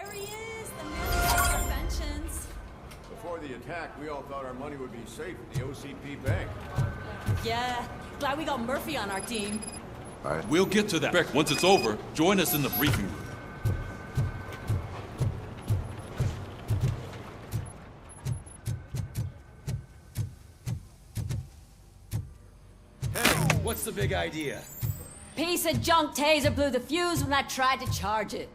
There he is, the man who does our pensions. Before the attack, we all thought our money would be safe at the OCP bank. Yeah, glad we got Murphy on our team. All right. We'll get to that. Once it's over, join us in the briefing room. Hey, what's the big idea? Piece of junk taser blew the fuse when I tried to charge it.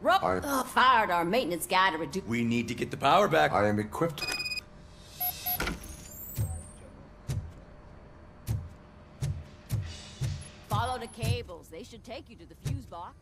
Fired our maintenance guy to reduce. We need to get the power back. I am equipped. Follow the cables. They should take you to the fuse box.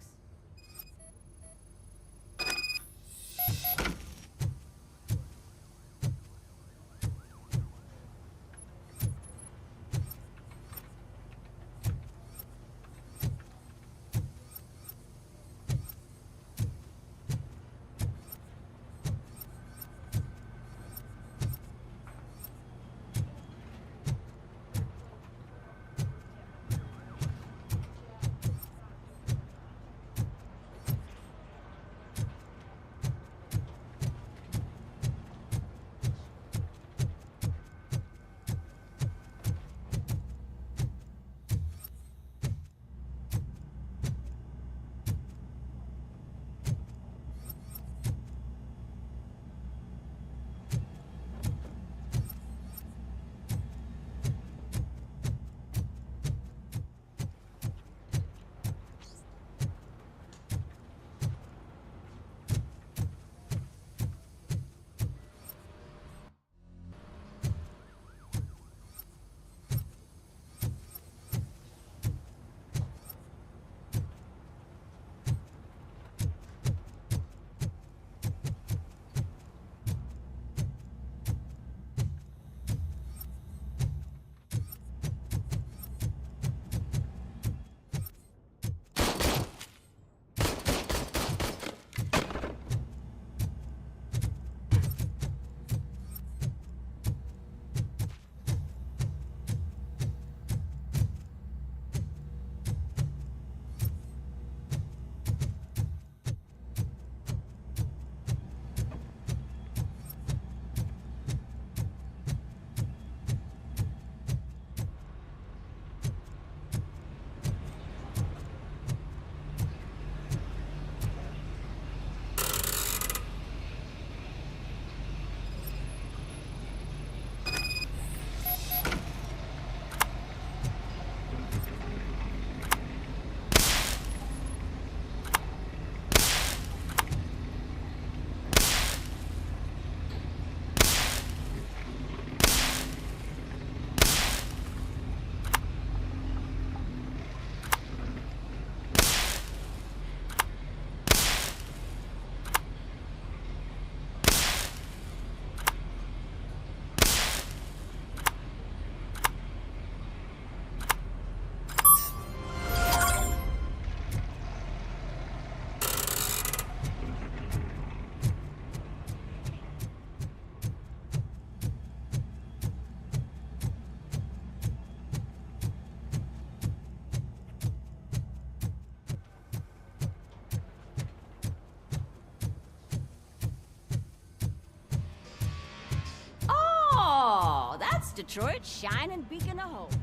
Detroit, shining beacon of hope.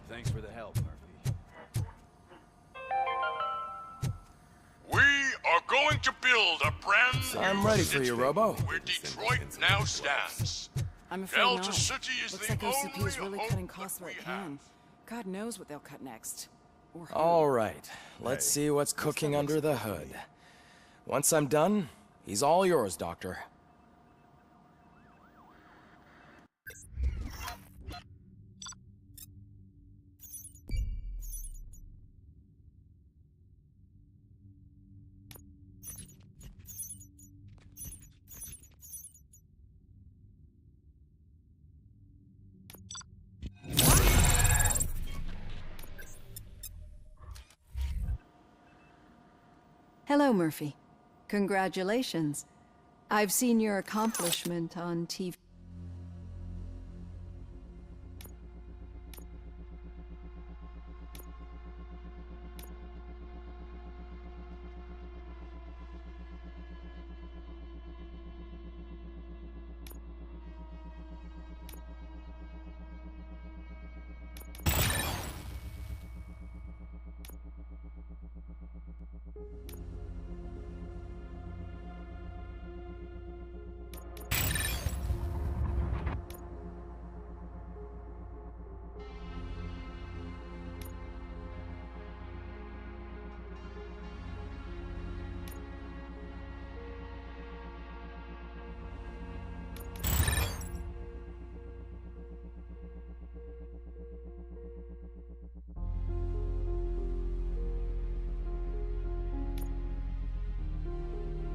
Thanks for the help, Murphy. We are going to build a brand new I'm ready for city you, Robo. where Detroit now stands. I'm afraid Delta not. City is Looks the like OCP only is really hope cutting that costs where we it have. can. God knows what they'll cut next. Or who. All right, let's see what's cooking under the hood. Once I'm done, he's all yours, Doctor. Hello, Murphy. Congratulations. I've seen your accomplishment on TV.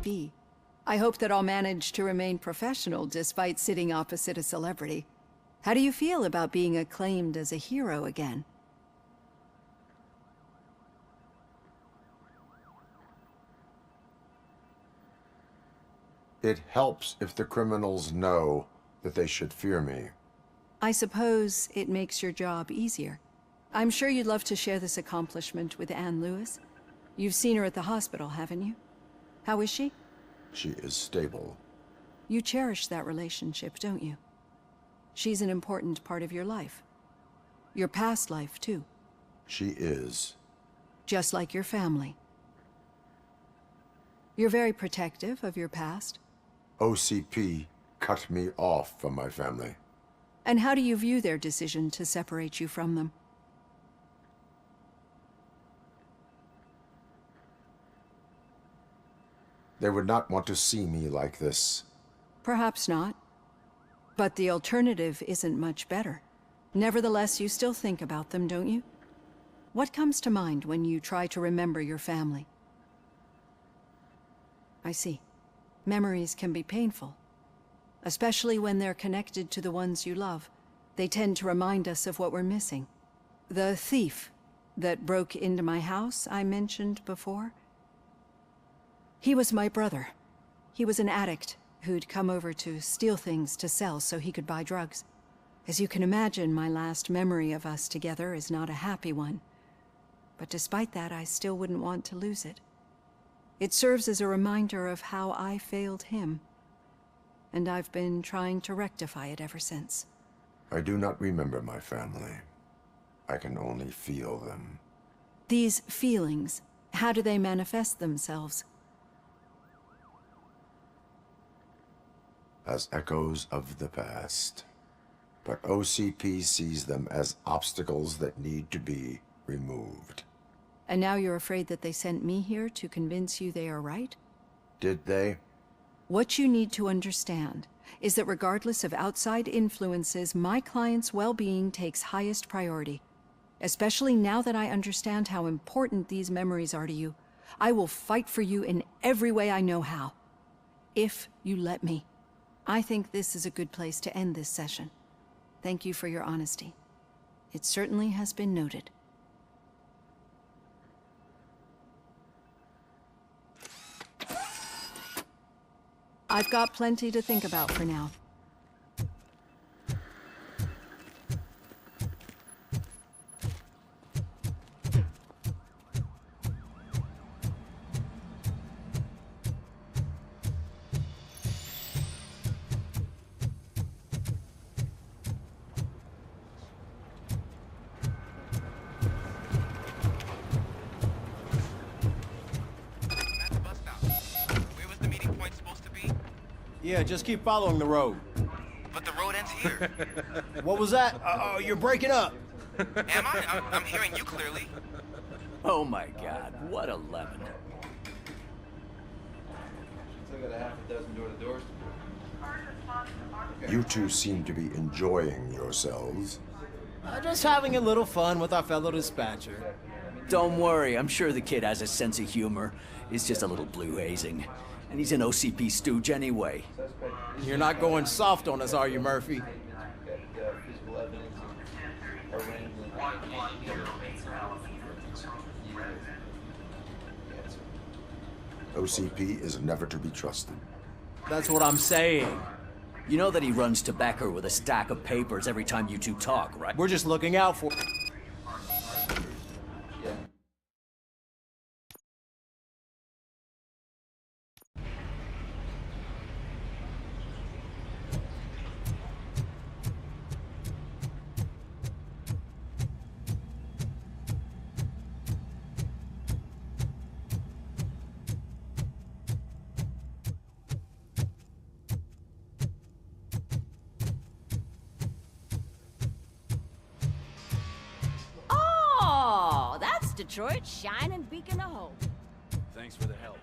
might be. I hope that I'll manage to remain professional despite sitting opposite a celebrity. How do you feel about being acclaimed as a hero again? It helps if the criminals know that they should fear me. I suppose it makes your job easier. I'm sure you'd love to share this accomplishment with Anne Lewis. You've seen her at the hospital, haven't you? How is she? She is stable. You cherish that relationship, don't you? She's an important part of your life. Your past life, too. She is. Just like your family. You're very protective of your past. OCP cut me off from my family. And how do you view their decision to separate you from them? They would not want to see me like this. Perhaps not. But the alternative isn't much better. Nevertheless, you still think about them, don't you? What comes to mind when you try to remember your family? I see. Memories can be painful. Especially when they're connected to the ones you love. They tend to remind us of what we're missing. The thief that broke into my house I mentioned before? He was my brother. He was an addict who'd come over to steal things to sell so he could buy drugs. As you can imagine, my last memory of us together is not a happy one. But despite that, I still wouldn't want to lose it. It serves as a reminder of how I failed him. And I've been trying to rectify it ever since. I do not remember my family. I can only feel them. These feelings, how do they manifest themselves? As echoes of the past. But OCP sees them as obstacles that need to be removed. And now you're afraid that they sent me here to convince you they are right? Did they? What you need to understand is that regardless of outside influences, my client's well-being takes highest priority. Especially now that I understand how important these memories are to you, I will fight for you in every way I know how. If you let me. I think this is a good place to end this session. Thank you for your honesty. It certainly has been noted. I've got plenty to think about for now. Yeah, just keep following the road. But the road ends here. What was that? Oh, you're breaking up. Am I? I'm hearing you clearly. Oh my god, what a lemon. Still got a half a dozen door-to-doors. You two seem to be enjoying yourselves. Just having a little fun with our fellow dispatcher. Don't worry, I'm sure the kid has a sense of humor. It's just a little blue hazing. And he's an OCP stooge anyway. You're not going soft on us, are you, Murphy? OCP is never to be trusted. That's what I'm saying. You know that he runs tobacco with a stack of papers every time you two talk, right? We're just looking out for... Oh, that's Detroit's shining beacon of hope. Thanks for the help,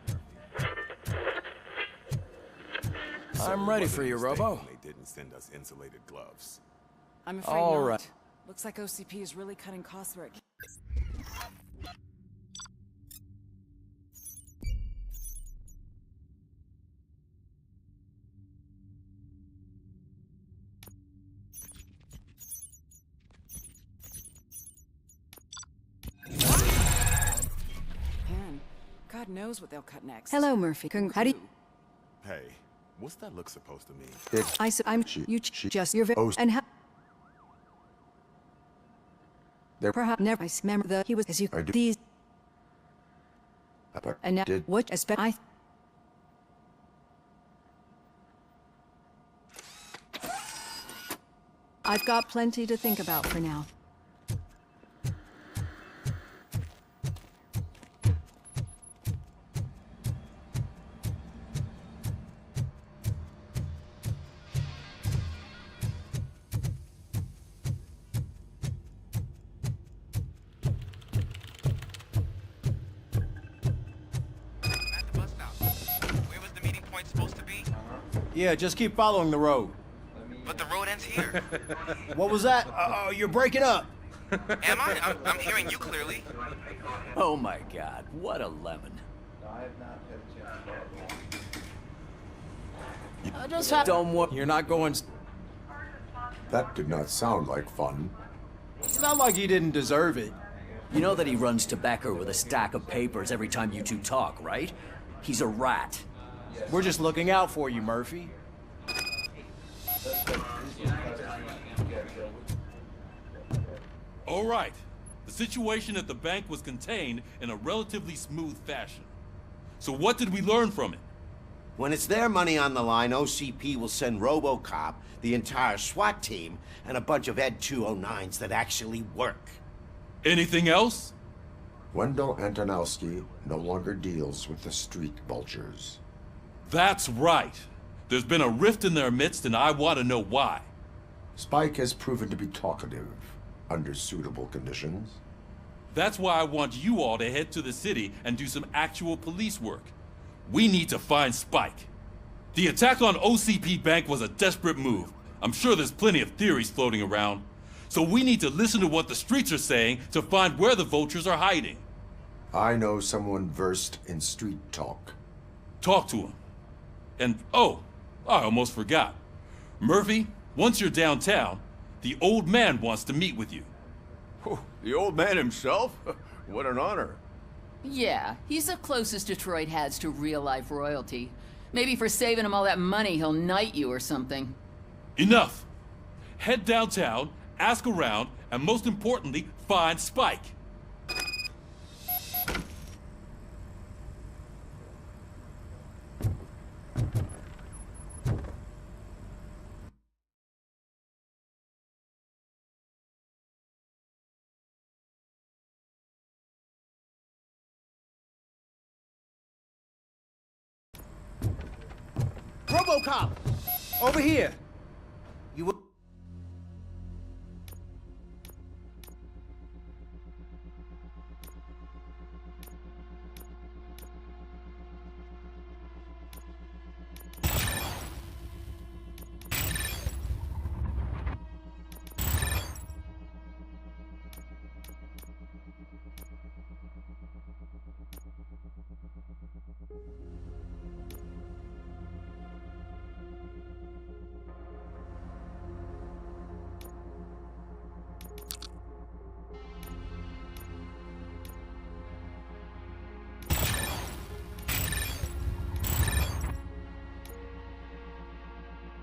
I'm ready for you, Robo. They didn't send us insulated gloves. I'm afraid All not. right. Looks like OCP is really cutting costs where it can. God knows what they'll cut next. Hello, Murphy. How do you... Hey, what's that look supposed to mean? I'm... You just... You're very... And how... There Perhaps never... I remember the... He was... As you... These... And now... What... I... I've got plenty to think about for now. Yeah, just keep following the road. But the road ends here. What was that? Oh, you're breaking up. Am I? I'm hearing you clearly. Oh my god, what a lemon. No, I have not had a chance to follow. I just have... Don't worry. You're not going... That did not sound like fun. It's not like he didn't deserve it. You know that he runs to Becker with a stack of papers every time you two talk, right? He's a rat. We're just looking out for you, Murphy. All right. The situation at the bank was contained in a relatively smooth fashion. So what did we learn from it? When it's their money on the line, OCP will send RoboCop, the entire SWAT team, and a bunch of Ed 209s that actually work. Anything else? Wendell Antonowski no longer deals with the street vultures. That's right. There's been a rift in their midst, and I want to know why. Spike has proven to be talkative under suitable conditions. That's why I want you all to head to the city and do some actual police work. We need to find Spike. The attack on OCP Bank was a desperate move. I'm sure there's plenty of theories floating around. So we need to listen to what the streets are saying to find where the vultures are hiding. I know someone versed in street talk. Talk to him. And, oh, I almost forgot. Murphy, once you're downtown, the old man wants to meet with you. Oh, the old man himself? What an honor. Yeah, he's the closest Detroit has to real-life royalty. Maybe for saving him all that money, he'll knight you or something. Enough! Head downtown, ask around, and most importantly, find Spike. RoboCop! Over here! You...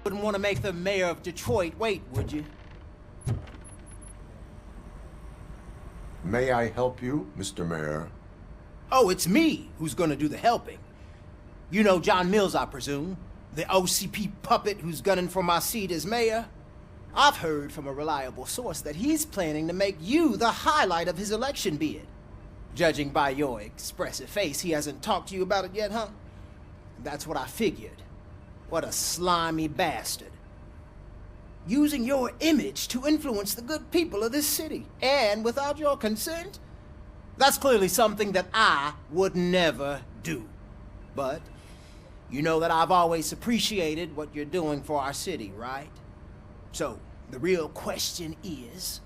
Wouldn't want to make the mayor of Detroit wait, would you? May I help you, Mr. Mayor? Oh, it's me who's gonna do the helping. You know John Mills, I presume? The OCP puppet who's gunning for my seat as mayor? I've heard from a reliable source that he's planning to make you the highlight of his election bid. Judging by your expressive face, he hasn't talked to you about it yet, huh? That's what I figured. What a slimy bastard. Using your image to influence the good people of this city, and without your consent? That's clearly something that I would never do. But you know that I've always appreciated what you're doing for our city, right? So, the real question is,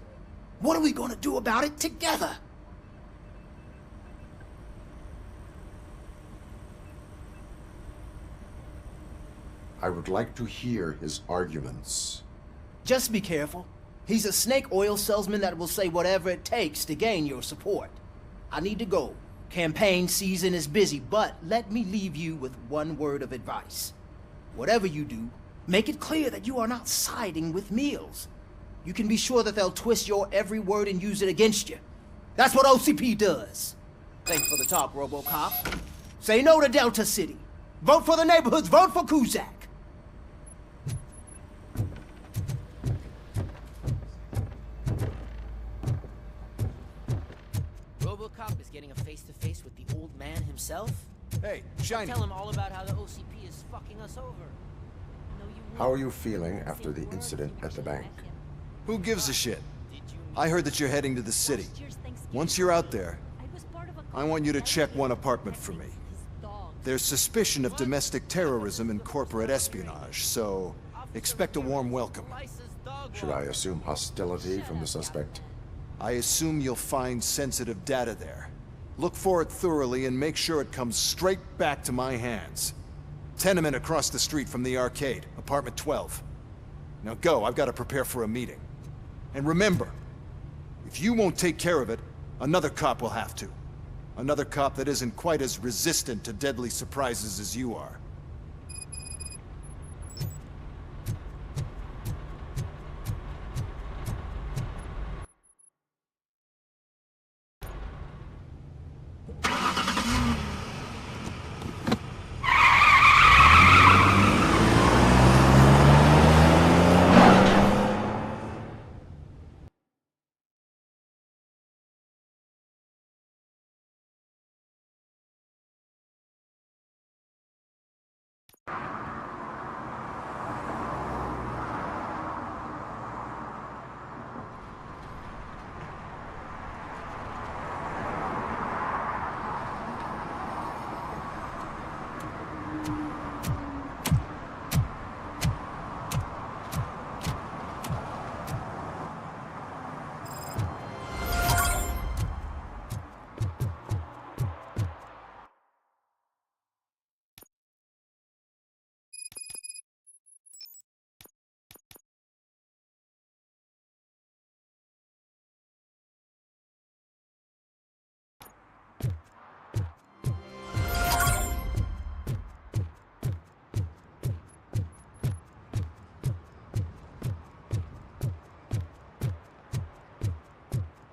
what are we gonna do about it together? I would like to hear his arguments. Just be careful. He's a snake oil salesman that will say whatever it takes to gain your support. I need to go. Campaign season is busy, but let me leave you with one word of advice. Whatever you do, make it clear that you are not siding with Mills. You can be sure that they'll twist your every word and use it against you. That's what OCP does. Thanks for the talk, RoboCop. Say no to Delta City. Vote for the neighborhoods. Vote for Kuzak. RoboCop is getting a face-to-face with the old man himself? Hey, Shiny. Tell him all about how the OCP is fucking us over. How are you feeling after the incident at the bank? Who gives a shit? I heard that you're heading to the city. Once you're out there, I want you to check one apartment for me. There's suspicion of domestic terrorism and corporate espionage, so expect a warm welcome. Should I assume hostility from the suspect? I assume you'll find sensitive data there. Look for it thoroughly and make sure it comes straight back to my hands. Tenement across the street from the arcade, apartment 12. Now go, I've got to prepare for a meeting. And remember, if you won't take care of it, another cop will have to. Another cop that isn't quite as resistant to deadly surprises as you are.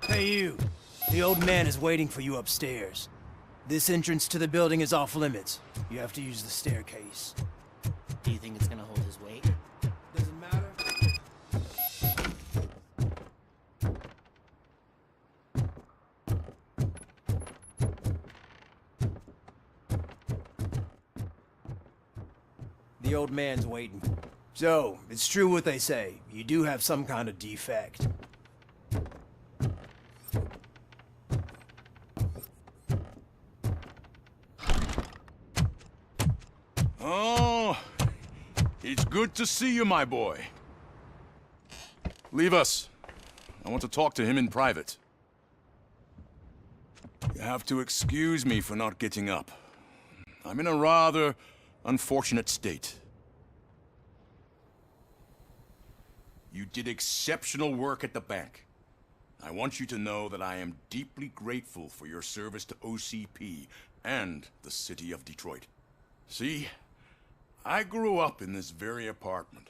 Hey you, the old man is waiting for you upstairs. This entrance to the building is off limits. You have to use the staircase. Do you think it's gonna hold his weight? Doesn't matter. The old man's waiting. So, it's true what they say. You do have some kind of defect. Oh, it's good to see you, my boy. Leave us. I want to talk to him in private. You have to excuse me for not getting up. I'm in a rather unfortunate state. You did exceptional work at the bank. I want you to know that I am deeply grateful for your service to OCP and the city of Detroit. See, I grew up in this very apartment,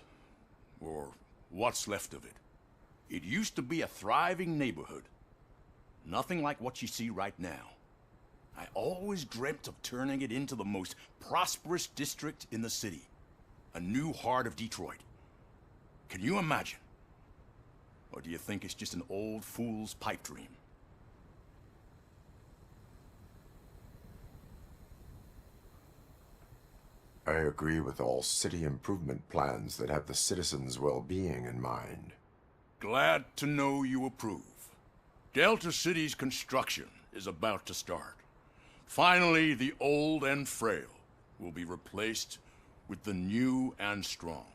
or what's left of it. It used to be a thriving neighborhood. Nothing like what you see right now. I always dreamt of turning it into the most prosperous district in the city. A new heart of Detroit. Can you imagine? Or do you think it's just an old fool's pipe dream? I agree with all city improvement plans that have the citizens' well-being in mind. Glad to know you approve. Delta City's construction is about to start. Finally, the old and frail will be replaced with the new and strong.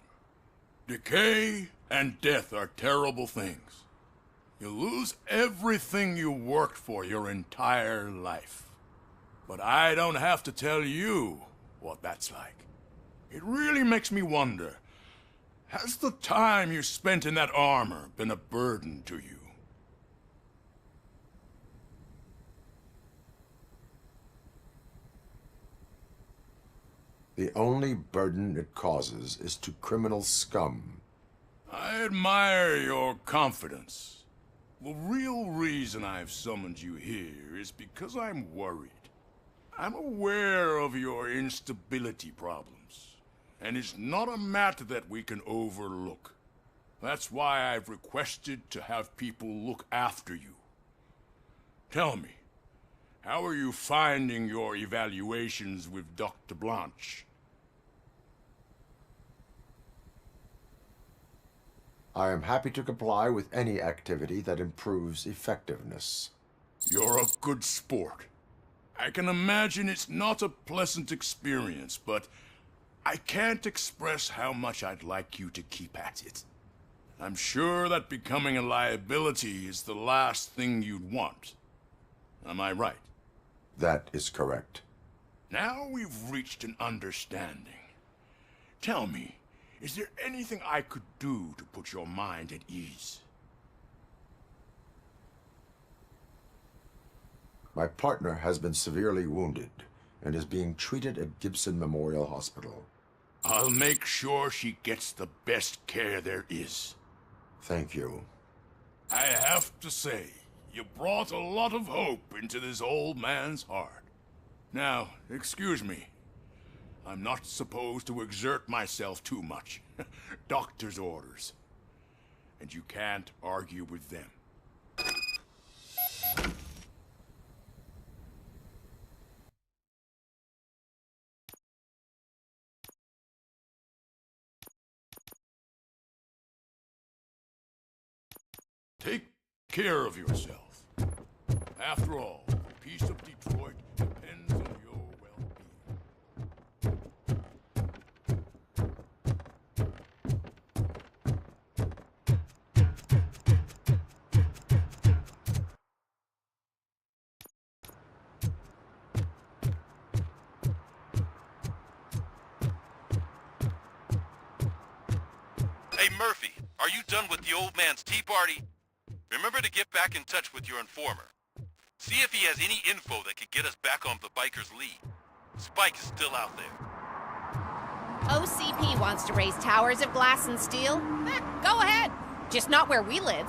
Decay and death are terrible things. You lose everything you worked for your entire life. But I don't have to tell you what that's like. It really makes me wonder, has the time you spent in that armor been a burden to you? The only burden it causes is to criminal scum. I admire your confidence. The real reason I've summoned you here is because I'm worried. I'm aware of your instability problems, and it's not a matter that we can overlook. That's why I've requested to have people look after you. Tell me, how are you finding your evaluations with Dr. Blanche? I am happy to comply with any activity that improves effectiveness. You're a good sport. I can imagine it's not a pleasant experience, but I can't express how much I'd like you to keep at it. I'm sure that becoming a liability is the last thing you'd want. Am I right? That is correct. Now we've reached an understanding. Tell me, is there anything I could do to put your mind at ease? My partner has been severely wounded and is being treated at Gibson Memorial Hospital. I'll make sure she gets the best care there is. Thank you. I have to say, you brought a lot of hope into this old man's heart. Now, excuse me. I'm not supposed to exert myself too much. Doctor's orders. And you can't argue with them. Take care of yourself. After all, the peace of Detroit depends on your well-being. Hey, Murphy, are you done with the old man's tea party? Remember to get back in touch with your informer. See if he has any info that could get us back on the biker's lead. Spike is still out there. OCP wants to raise towers of glass and steel? Go ahead. Just not where we live.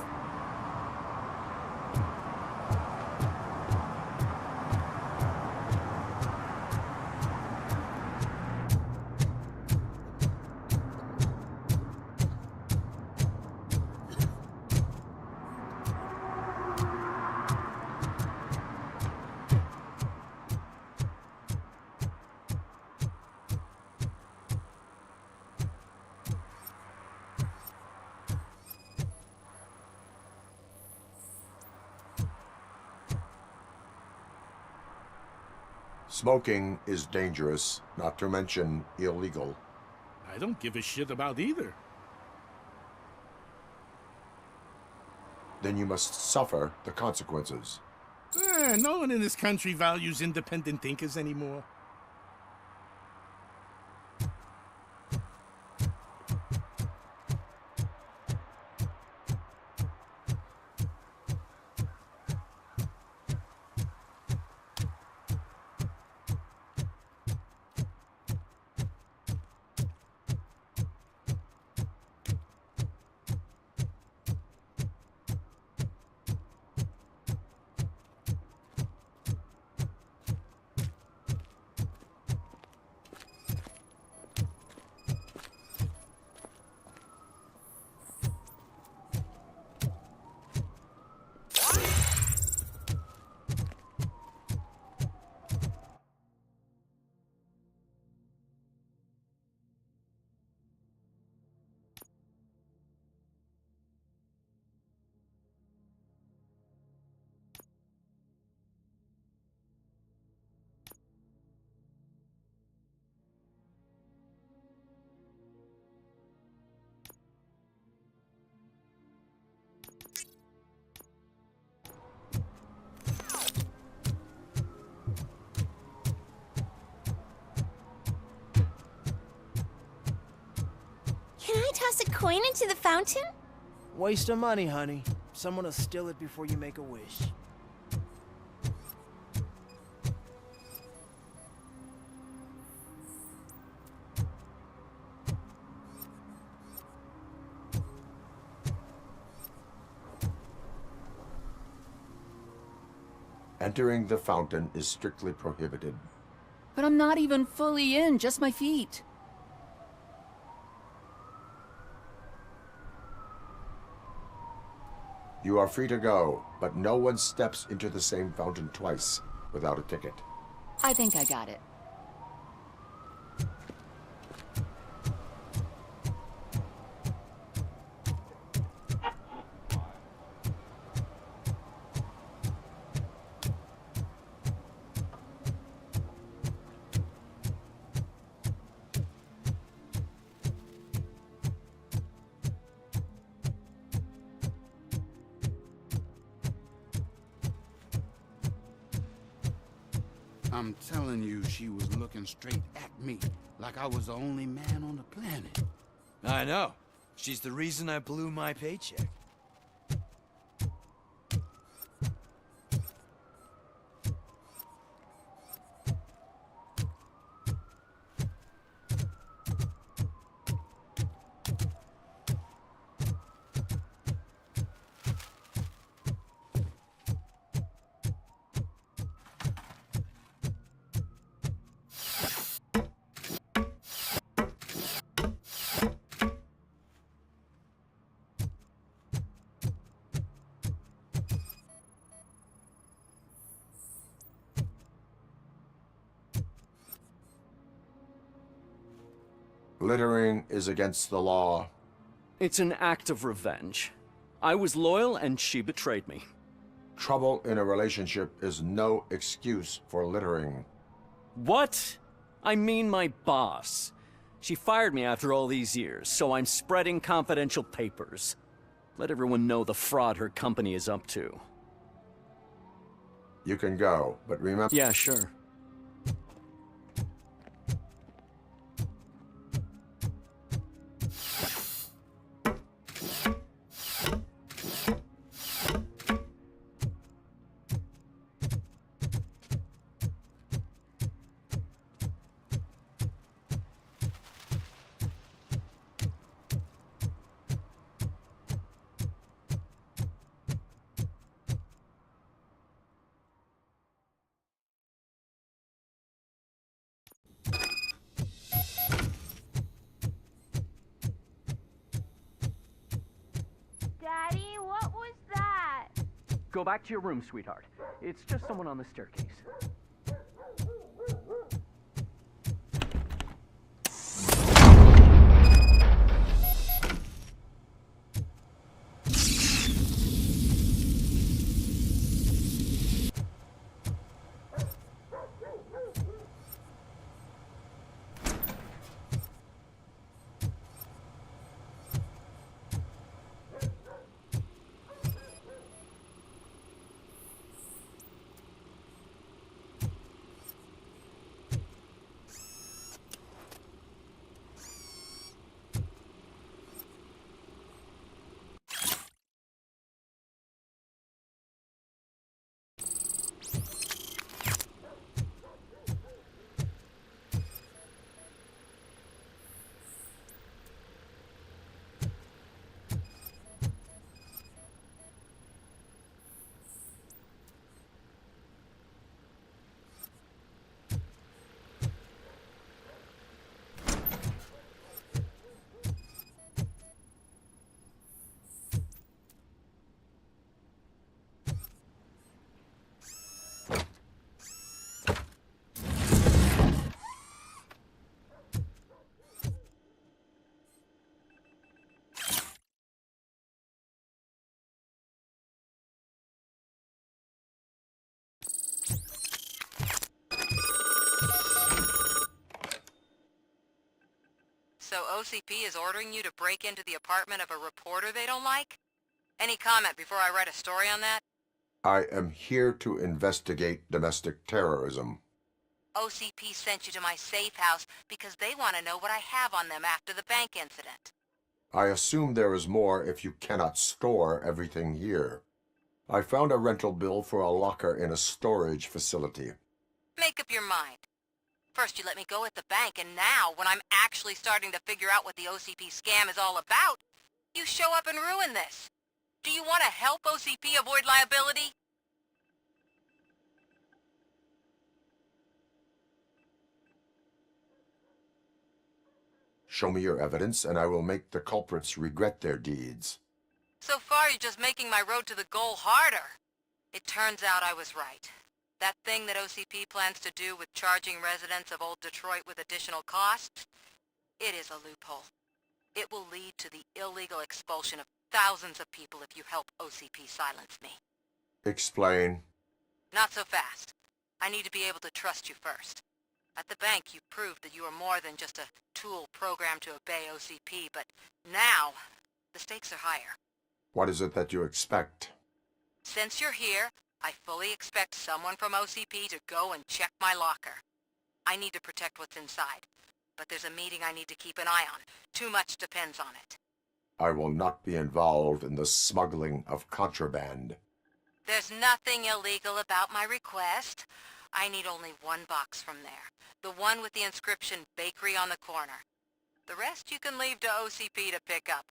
Smoking is dangerous, not to mention illegal. I don't give a shit about either. Then you must suffer the consequences. No one in this country values independent thinkers anymore. Can I toss a coin into the fountain? Waste of money, honey. Someone will steal it before you make a wish. Entering the fountain is strictly prohibited. But I'm not even fully in, just my feet. You are free to go, but no one steps into the same fountain twice without a ticket. I think I got it. I'm telling you, she was looking straight at me, like I was the only man on the planet. I know. She's the reason I blew my paycheck. Littering is against the law. It's an act of revenge. I was loyal and she betrayed me. Trouble in a relationship is no excuse for littering. What? I mean my boss. She fired me after all these years, so I'm spreading confidential papers. Let everyone know the fraud her company is up to. You can go, but remember... Yeah, sure. Daddy, what was that? Go back to your room, sweetheart. It's just someone on the staircase. So OCP is ordering you to break into the apartment of a reporter they don't like? Any comment before I write a story on that? I am here to investigate domestic terrorism. OCP sent you to my safe house because they want to know what I have on them after the bank incident. I assume there is more if you cannot store everything here. I found a rental bill for a locker in a storage facility. Make up your mind. First you let me go at the bank, and now, when I'm actually starting to figure out what the OCP scam is all about, you show up and ruin this. Do you want to help OCP avoid liability? Show me your evidence, and I will make the culprits regret their deeds. So far, you're just making my road to the goal harder. It turns out I was right. That thing that OCP plans to do with charging residents of Old Detroit with additional costs, it is a loophole. It will lead to the illegal expulsion of thousands of people if you help OCP silence me. Explain. Not so fast. I need to be able to trust you first. At the bank, you proved that you are more than just a tool programmed to obey OCP, but now, the stakes are higher. What is it that you expect? Since you're here, I fully expect someone from OCP to go and check my locker. I need to protect what's inside, but there's a meeting I need to keep an eye on. Too much depends on it. I will not be involved in the smuggling of contraband. There's nothing illegal about my request. I need only one box from there. The one with the inscription Bakery on the corner. The rest you can leave to OCP to pick up.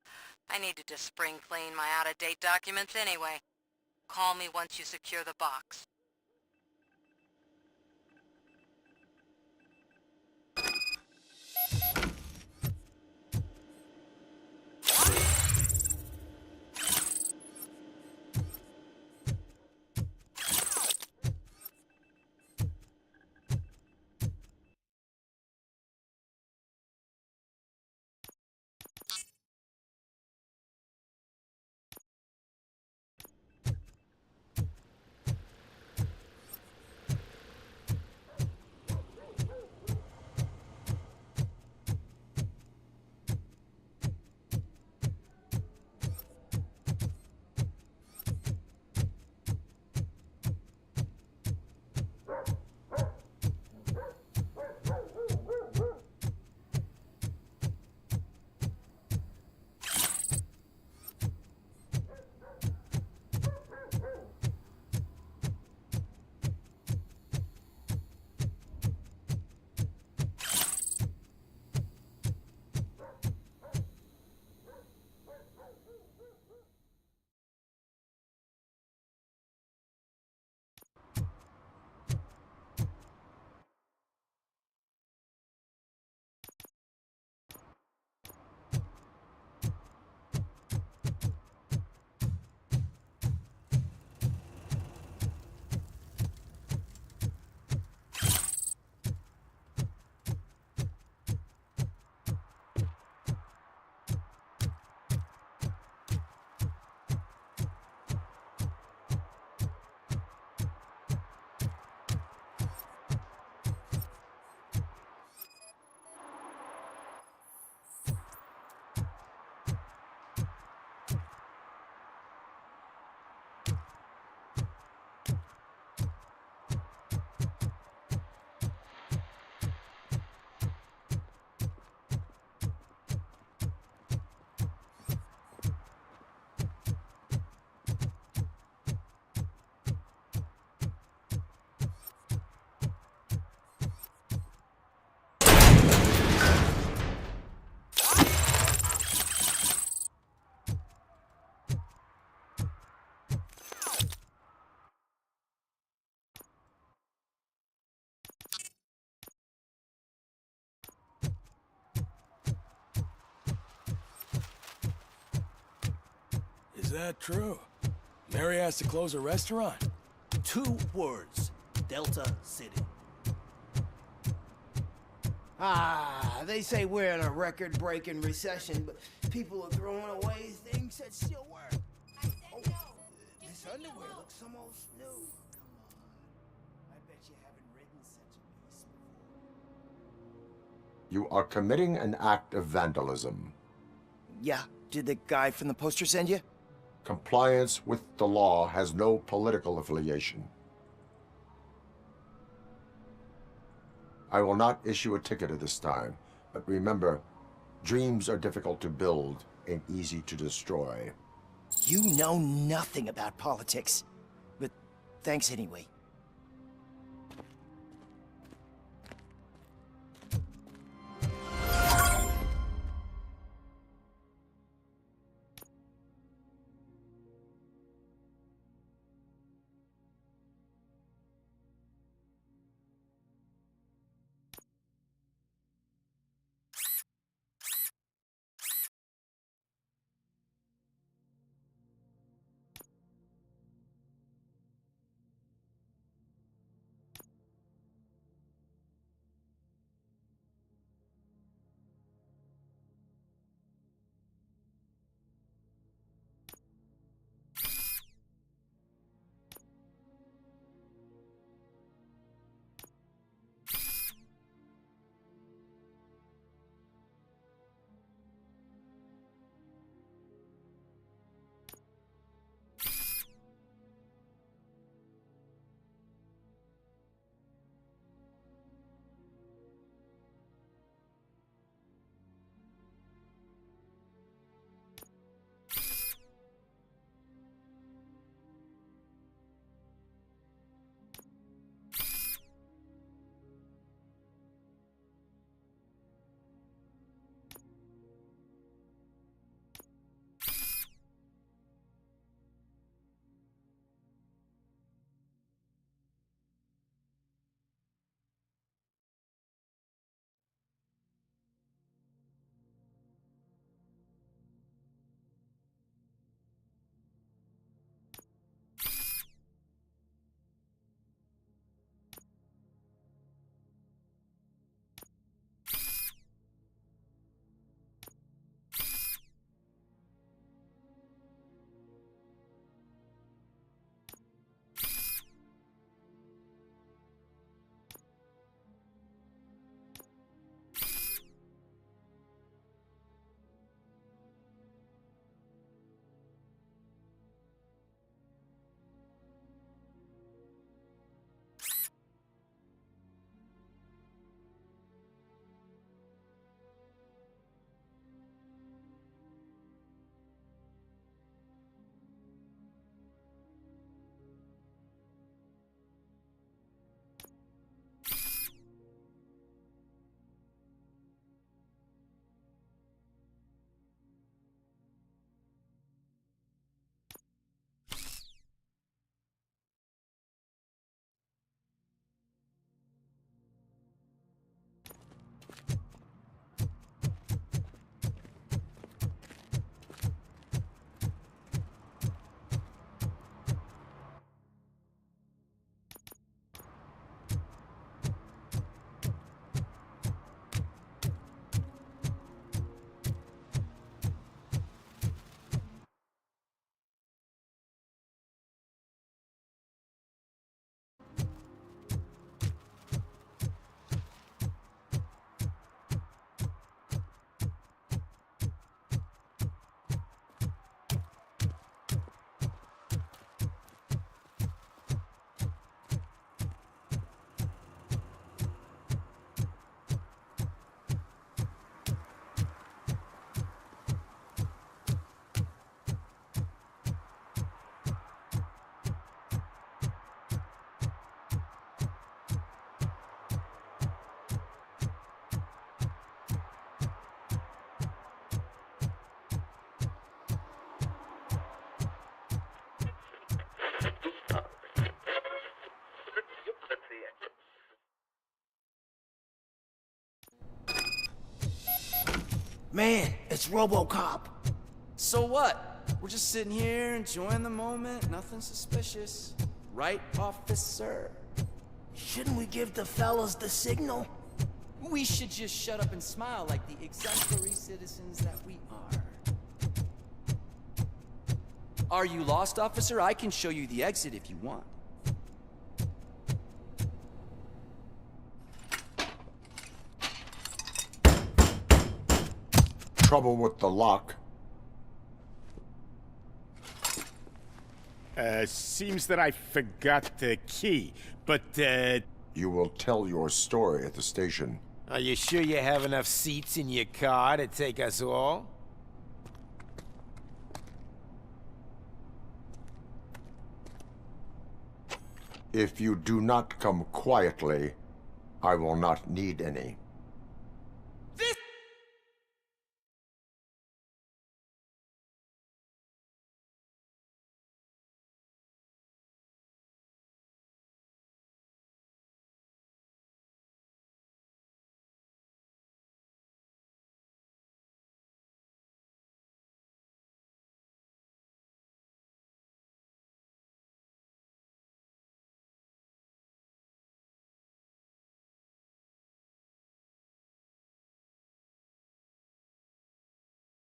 I needed to spring clean my out-of-date documents anyway. Call me once you secure the box. Is that true? Mary has to close a restaurant? 2 words. Delta City. They say we're in a record-breaking recession, but people are throwing away things that still work. Oh, this underwear looks almost new. Come on. I bet you haven't ridden such a beast before. You are committing an act of vandalism. Yeah, did the guy from the poster send you? Compliance with the law has no political affiliation. I will not issue a ticket at this time, but remember, dreams are difficult to build and easy to destroy. You know nothing about politics, but thanks anyway. Man, it's RoboCop. So what? We're just sitting here enjoying the moment, nothing suspicious. Right, officer? Shouldn't we give the fellas the signal? We should just shut up and smile like the exemplary citizens that we are. Are you lost, officer? I can show you the exit if you want. Trouble with the lock. Seems that I forgot the key, but, You will tell your story at the station. Are you sure you have enough seats in your car to take us all? If you do not come quietly, I will not need any.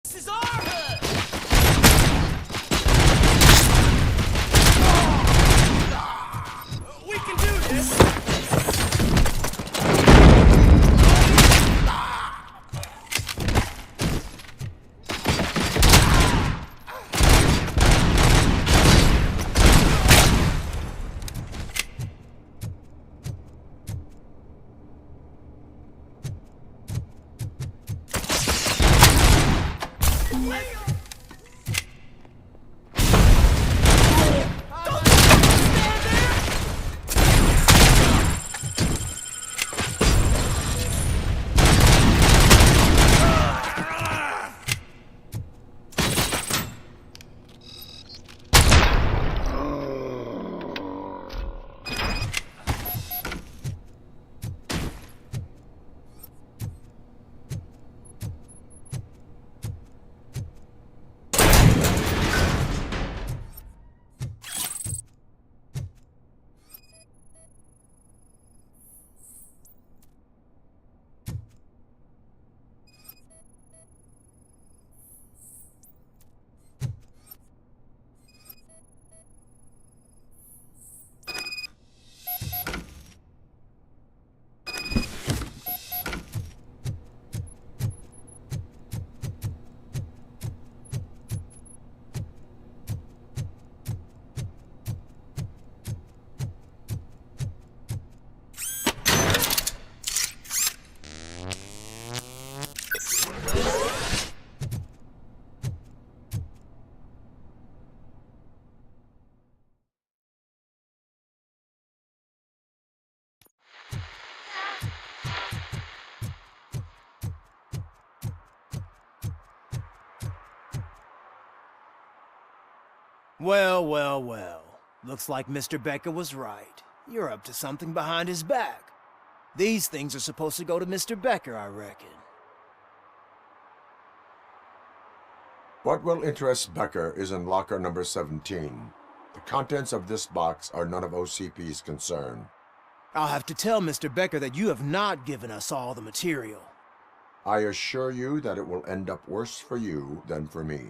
This is our hood! We can do this! Well, well, well. Looks like Mr. Becker was right. You're up to something behind his back. These things are supposed to go to Mr. Becker, I reckon. What will interest Becker is in locker number 17. The contents of this box are none of OCP's concern. I'll have to tell Mr. Becker that you have not given us all the material. I assure you that it will end up worse for you than for me.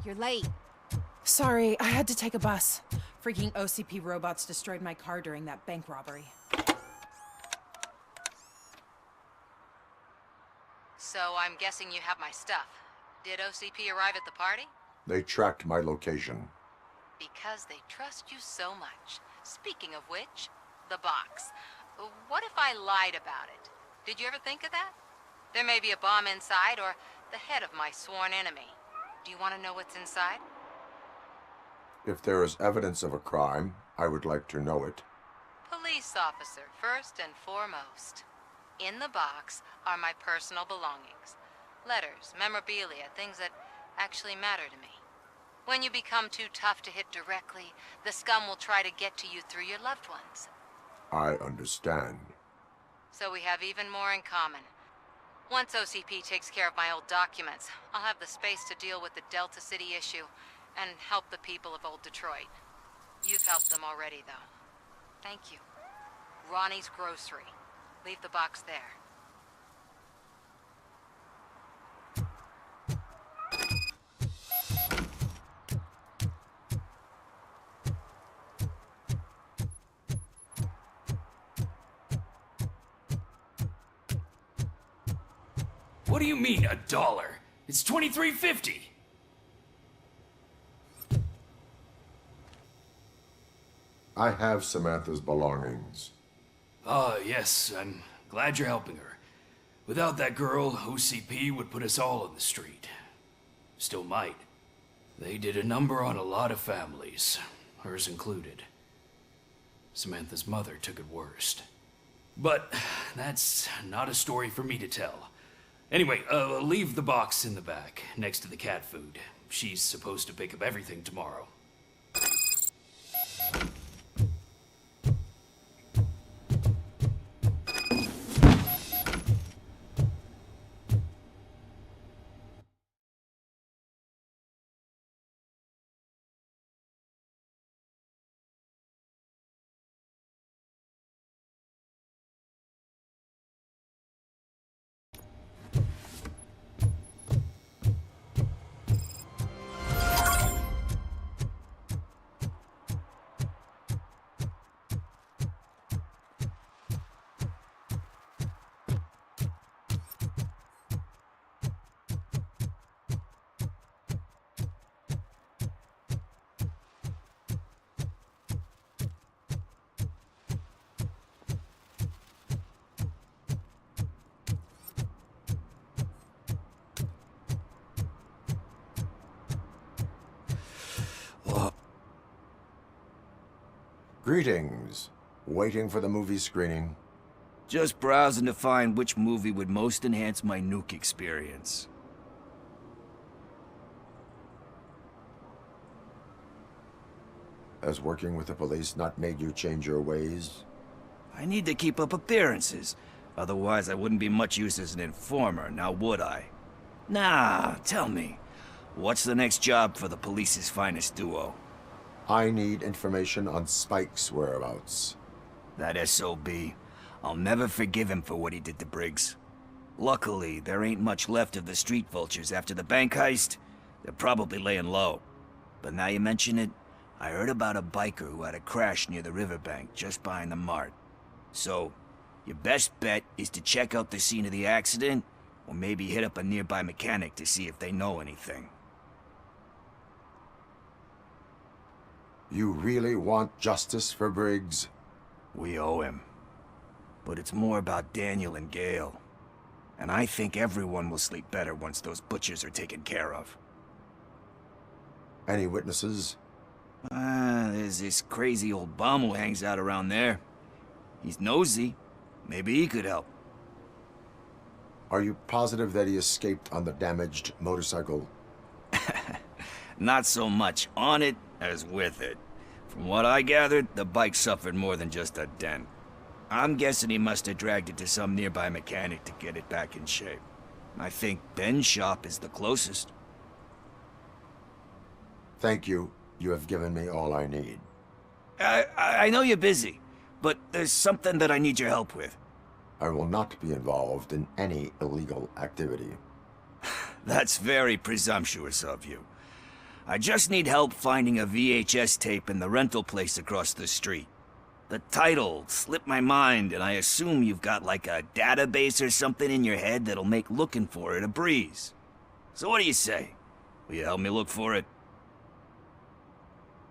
You're late. Sorry, I had to take a bus. Freaking OCP robots destroyed my car during that bank robbery. So I'm guessing you have my stuff. Did OCP arrive at the party? They tracked my location. Because they trust you so much. Speaking of which, the box. What if I lied about it? Did you ever think of that? There may be a bomb inside or the head of my sworn enemy. Do you want to know what's inside? If there is evidence of a crime, I would like to know it. Police officer, first and foremost. In the box are my personal belongings. Letters, memorabilia, things that actually matter to me. When you become too tough to hit directly, the scum will try to get to you through your loved ones. I understand. So we have even more in common. Once OCP takes care of my old documents, I'll have the space to deal with the Delta City issue and help the people of Old Detroit. You've helped them already, though. Thank you. Ronnie's Grocery. Leave the box there. What do you mean, $1? It's $23.50. I have Samantha's belongings. Yes, I'm glad you're helping her. Without that girl, OCP would put us all in the street. Still might. They did a number on a lot of families, hers included. Samantha's mother took it worst. But that's not a story for me to tell. Anyway, leave the box in the back, next to the cat food. She's supposed to pick up everything tomorrow. Greetings. Waiting for the movie screening. Just browsing to find which movie would most enhance my nuke experience. Has working with the police not made you change your ways? I need to keep up appearances. Otherwise, I wouldn't be much use as an informer, now would I? Nah, tell me. What's the next job for the police's finest duo? I need information on Spike's whereabouts. That SOB. I'll never forgive him for what he did to Briggs. Luckily, there ain't much left of the street vultures after the bank heist. They're probably laying low. But now you mention it, I heard about a biker who had a crash near the riverbank just behind the mart. So, your best bet is to check out the scene of the accident, or maybe hit up a nearby mechanic to see if they know anything. You really want justice for Briggs? We owe him. But it's more about Daniel and Gale. And I think everyone will sleep better once those butchers are taken care of. Any witnesses? There's this crazy old bum who hangs out around there. He's nosy. Maybe he could help. Are you positive that he escaped on the damaged motorcycle? Not so much on it as with it. From what I gathered, the bike suffered more than just a dent. I'm guessing he must have dragged it to some nearby mechanic to get it back in shape. I think Ben's shop is the closest. Thank you. You have given me all I need. I know you're busy, but there's something that I need your help with. I will not be involved in any illegal activity. That's very presumptuous of you. I just need help finding a VHS tape in the rental place across the street. The title slipped my mind, and I assume you've got like a database or something in your head that'll make looking for it a breeze. So what do you say? Will you help me look for it?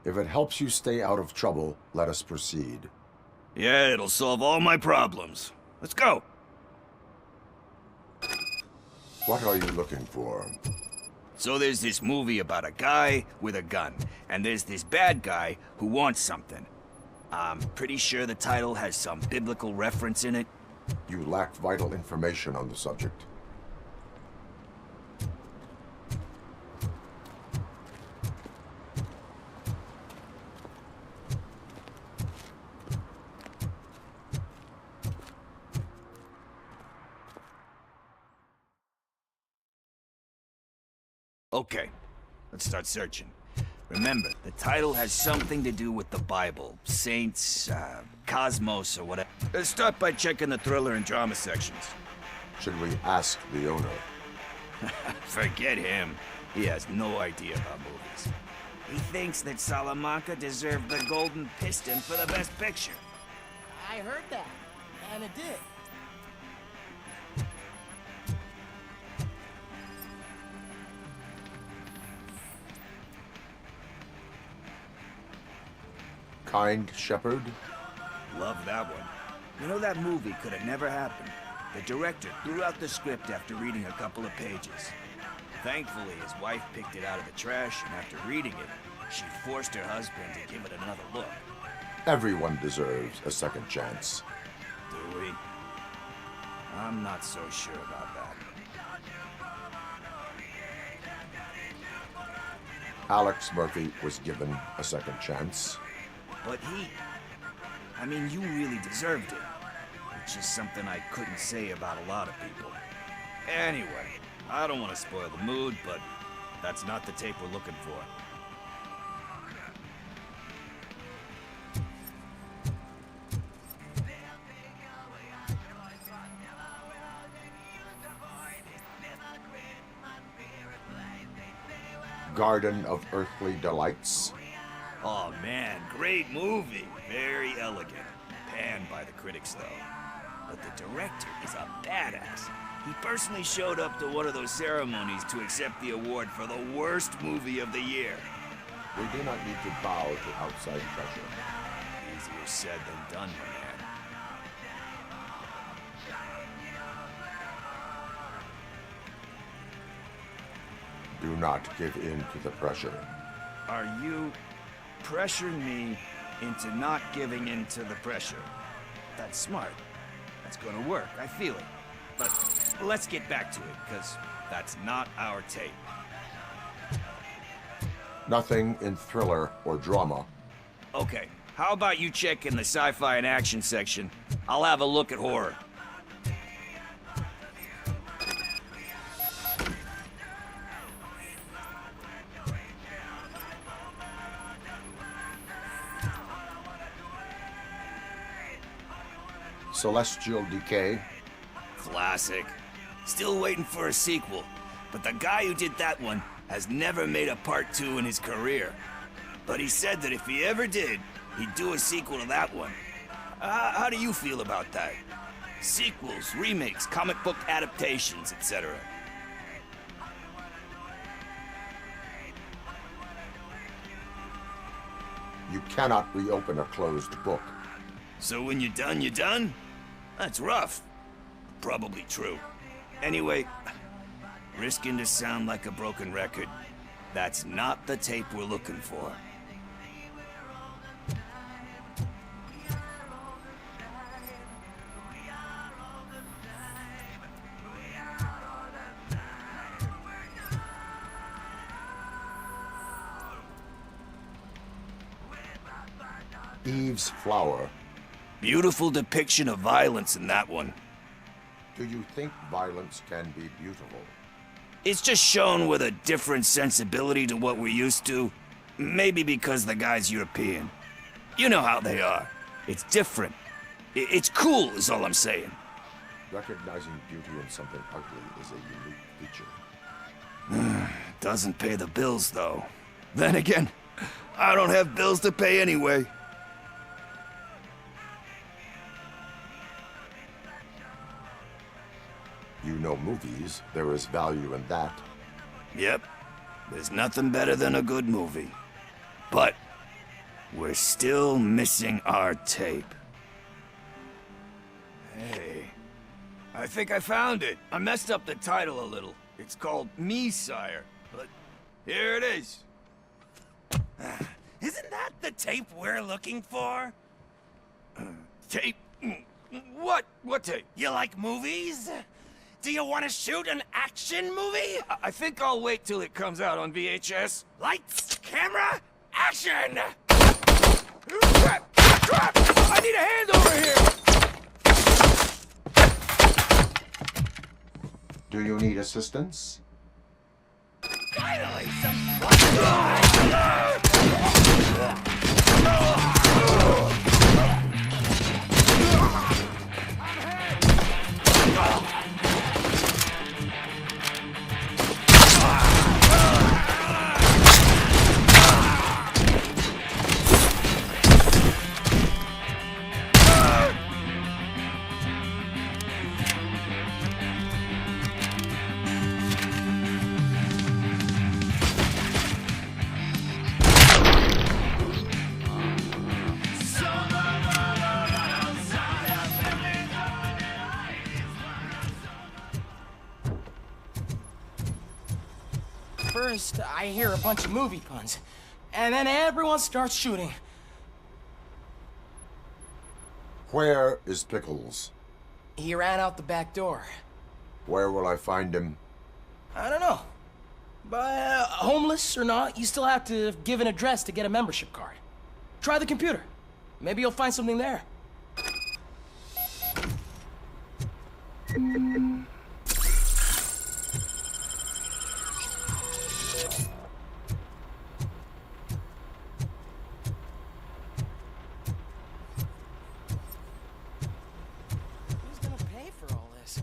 If it helps you stay out of trouble, let us proceed. Yeah, it'll solve all my problems. Let's go. What are you looking for? So there's this movie about a guy with a gun, and there's this bad guy who wants something. I'm pretty sure the title has some biblical reference in it. You lack vital information on the subject. Okay, let's start searching. Remember, the title has something to do with the Bible, saints, cosmos, or whatever. Let's start by checking the thriller and drama sections. Should we ask the owner? Forget him. He has no idea about movies. He thinks that Salamanca deserved the Golden Piston for the Best Picture. I heard that, and it did. Kind Shepherd? Love that one. You know, that movie could have never happened. The director threw out the script after reading a couple of pages. Thankfully, his wife picked it out of the trash, and after reading it, she forced her husband to give it another look. Everyone deserves a second chance. Do we? I'm not so sure about that. Alex Murphy was given a second chance. But I mean, you really deserved it. Which is something I couldn't say about a lot of people. Anyway, I don't want to spoil the mood, but that's not the tape we're looking for. Garden of Earthly Delights. Oh man, great movie. Very elegant. Panned by the critics, though. But the director is a badass. He personally showed up to one of those ceremonies to accept the award for the worst movie of the year. We do not need to bow to outside pressure. Easier said than done, my man. Do not give in to the pressure. Are you pressuring me into not giving in to the pressure? That's smart. That's gonna work, I feel it. But let's get back to it, because that's not our tape. Nothing in thriller or drama. Okay, how about you check in the sci-fi and action section? I'll have a look at horror. Celestial Decay. Classic. Still waiting for a sequel, but the guy who did that one has never made a part 2 in his career. But he said that if he ever did, he'd do a sequel to that one. How do you feel about that? Sequels, remakes, comic book adaptations, etc. You cannot reopen a closed book. So when you're done, you're done? That's rough. Probably true. Anyway, risking to sound like a broken record, that's not the tape we're looking for. Eve's Flower. Beautiful depiction of violence in that one. Do you think violence can be beautiful? It's just shown with a different sensibility to what we're used to. Maybe because the guy's European. You know how they are. It's different. It's cool, is all I'm saying. Recognizing beauty in something ugly is a unique feature. Doesn't pay the bills, though. Then again, I don't have bills to pay anyway. You know movies, there is value in that. Yep, there's nothing better than a good movie. But we're still missing our tape. Hey, I think I found it. I messed up the title a little. It's called Me, Sire, but here it is. Isn't that the tape we're looking for? Tape? What? What tape? You like movies? Do you want to shoot an action movie? I think I'll wait till it comes out on VHS. Lights, camera, action! Crap! Crap! I need a hand over here! Do you need assistance? Finally! First, I hear a bunch of movie puns, and then everyone starts shooting. Where is Pickles? He ran out the back door. Where will I find him? I don't know. But homeless or not, you still have to give an address to get a membership card. Try the computer. Maybe you'll find something there. Who's gonna pay for all this?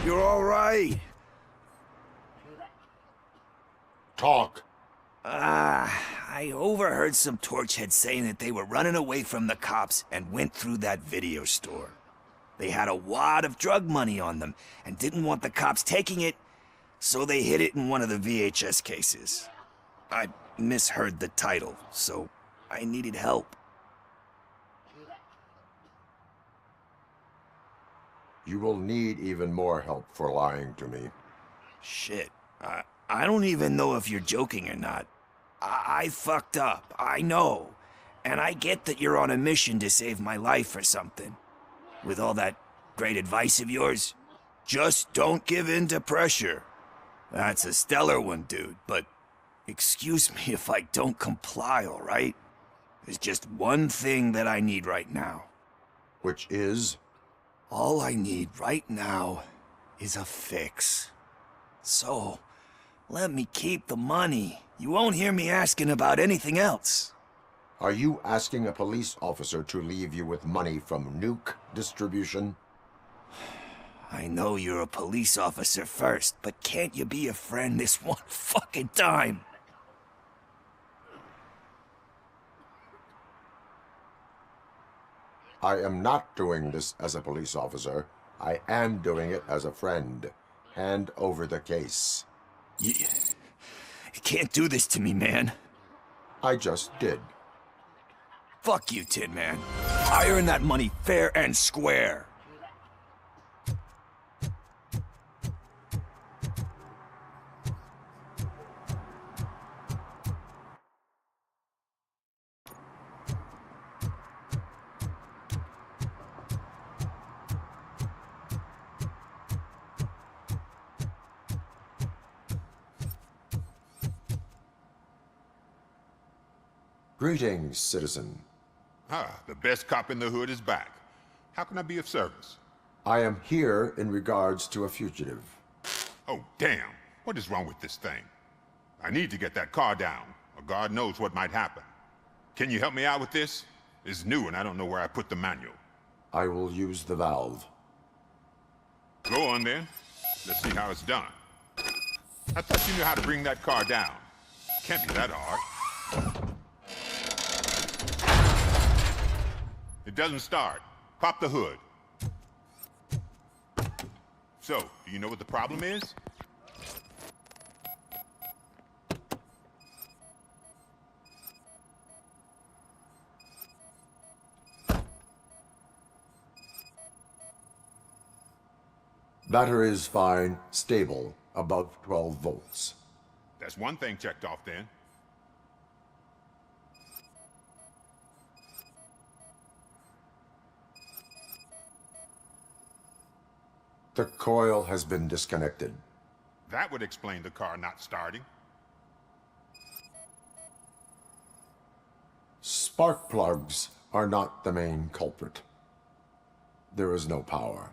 You're all right. Talk. I overheard some torchheads saying that they were running away from the cops and went through that video store. They had a wad of drug money on them and didn't want the cops taking it, so they hid it in one of the VHS cases. I misheard the title, so I needed help. You will need even more help for lying to me. Shit. I don't even know if you're joking or not. I fucked up, I know. And I get that you're on a mission to save my life or something. With all that great advice of yours, just don't give in to pressure. That's a stellar one, dude, but excuse me if I don't comply, all right? There's just one thing that I need right now. Which is? All I need right now is a fix. So, let me keep the money. You won't hear me asking about anything else. Are you asking a police officer to leave you with money from nuke distribution? I know you're a police officer first, but can't you be a friend this one fucking time? I am not doing this as a police officer. I am doing it as a friend. Hand over the case. You can't do this to me, man. I just did. Fuck you, Tin Man. I earned that money fair and square. Greetings, citizen. The best cop in the hood is back. How can I be of service? I am here in regards to a fugitive. Oh, damn. What is wrong with this thing? I need to get that car down, or God knows what might happen. Can you help me out with this? It's new and I don't know where I put the manual. I will use the valve. Go on then. Let's see how it's done. I thought you knew how to bring that car down. Can't be that hard. It doesn't start. Pop the hood. So, do you know what the problem is? Battery is fine, stable, above 12 volts. That's one thing checked off then. The coil has been disconnected. That would explain the car not starting. Spark plugs are not the main culprit. There is no power.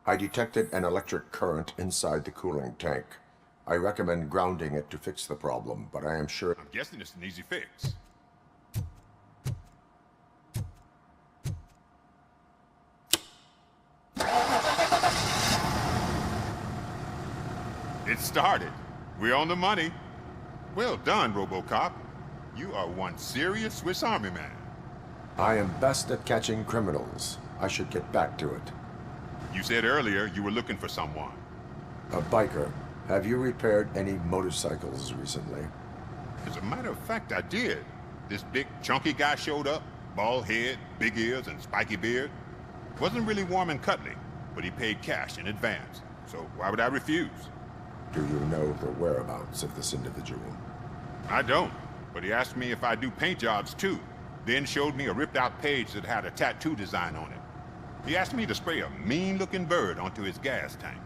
I detected an electric current inside the cooling tank. I recommend grounding it to fix the problem, but I am sure... I'm guessing it's an easy fix. It started. We're on the money. Well done, RoboCop. You are one serious Swiss Army man. I am best at catching criminals. I should get back to it. You said earlier you were looking for someone. A biker. Have you repaired any motorcycles recently? As a matter of fact, I did. This big, chunky guy showed up. Bald head, big ears, and spiky beard. Wasn't really warm and cuddly, but he paid cash in advance. So why would I refuse? Do you know the whereabouts of this individual? I don't, but he asked me if I do paint jobs too. Then showed me a ripped-out page that had a tattoo design on it. He asked me to spray a mean-looking bird onto his gas tank.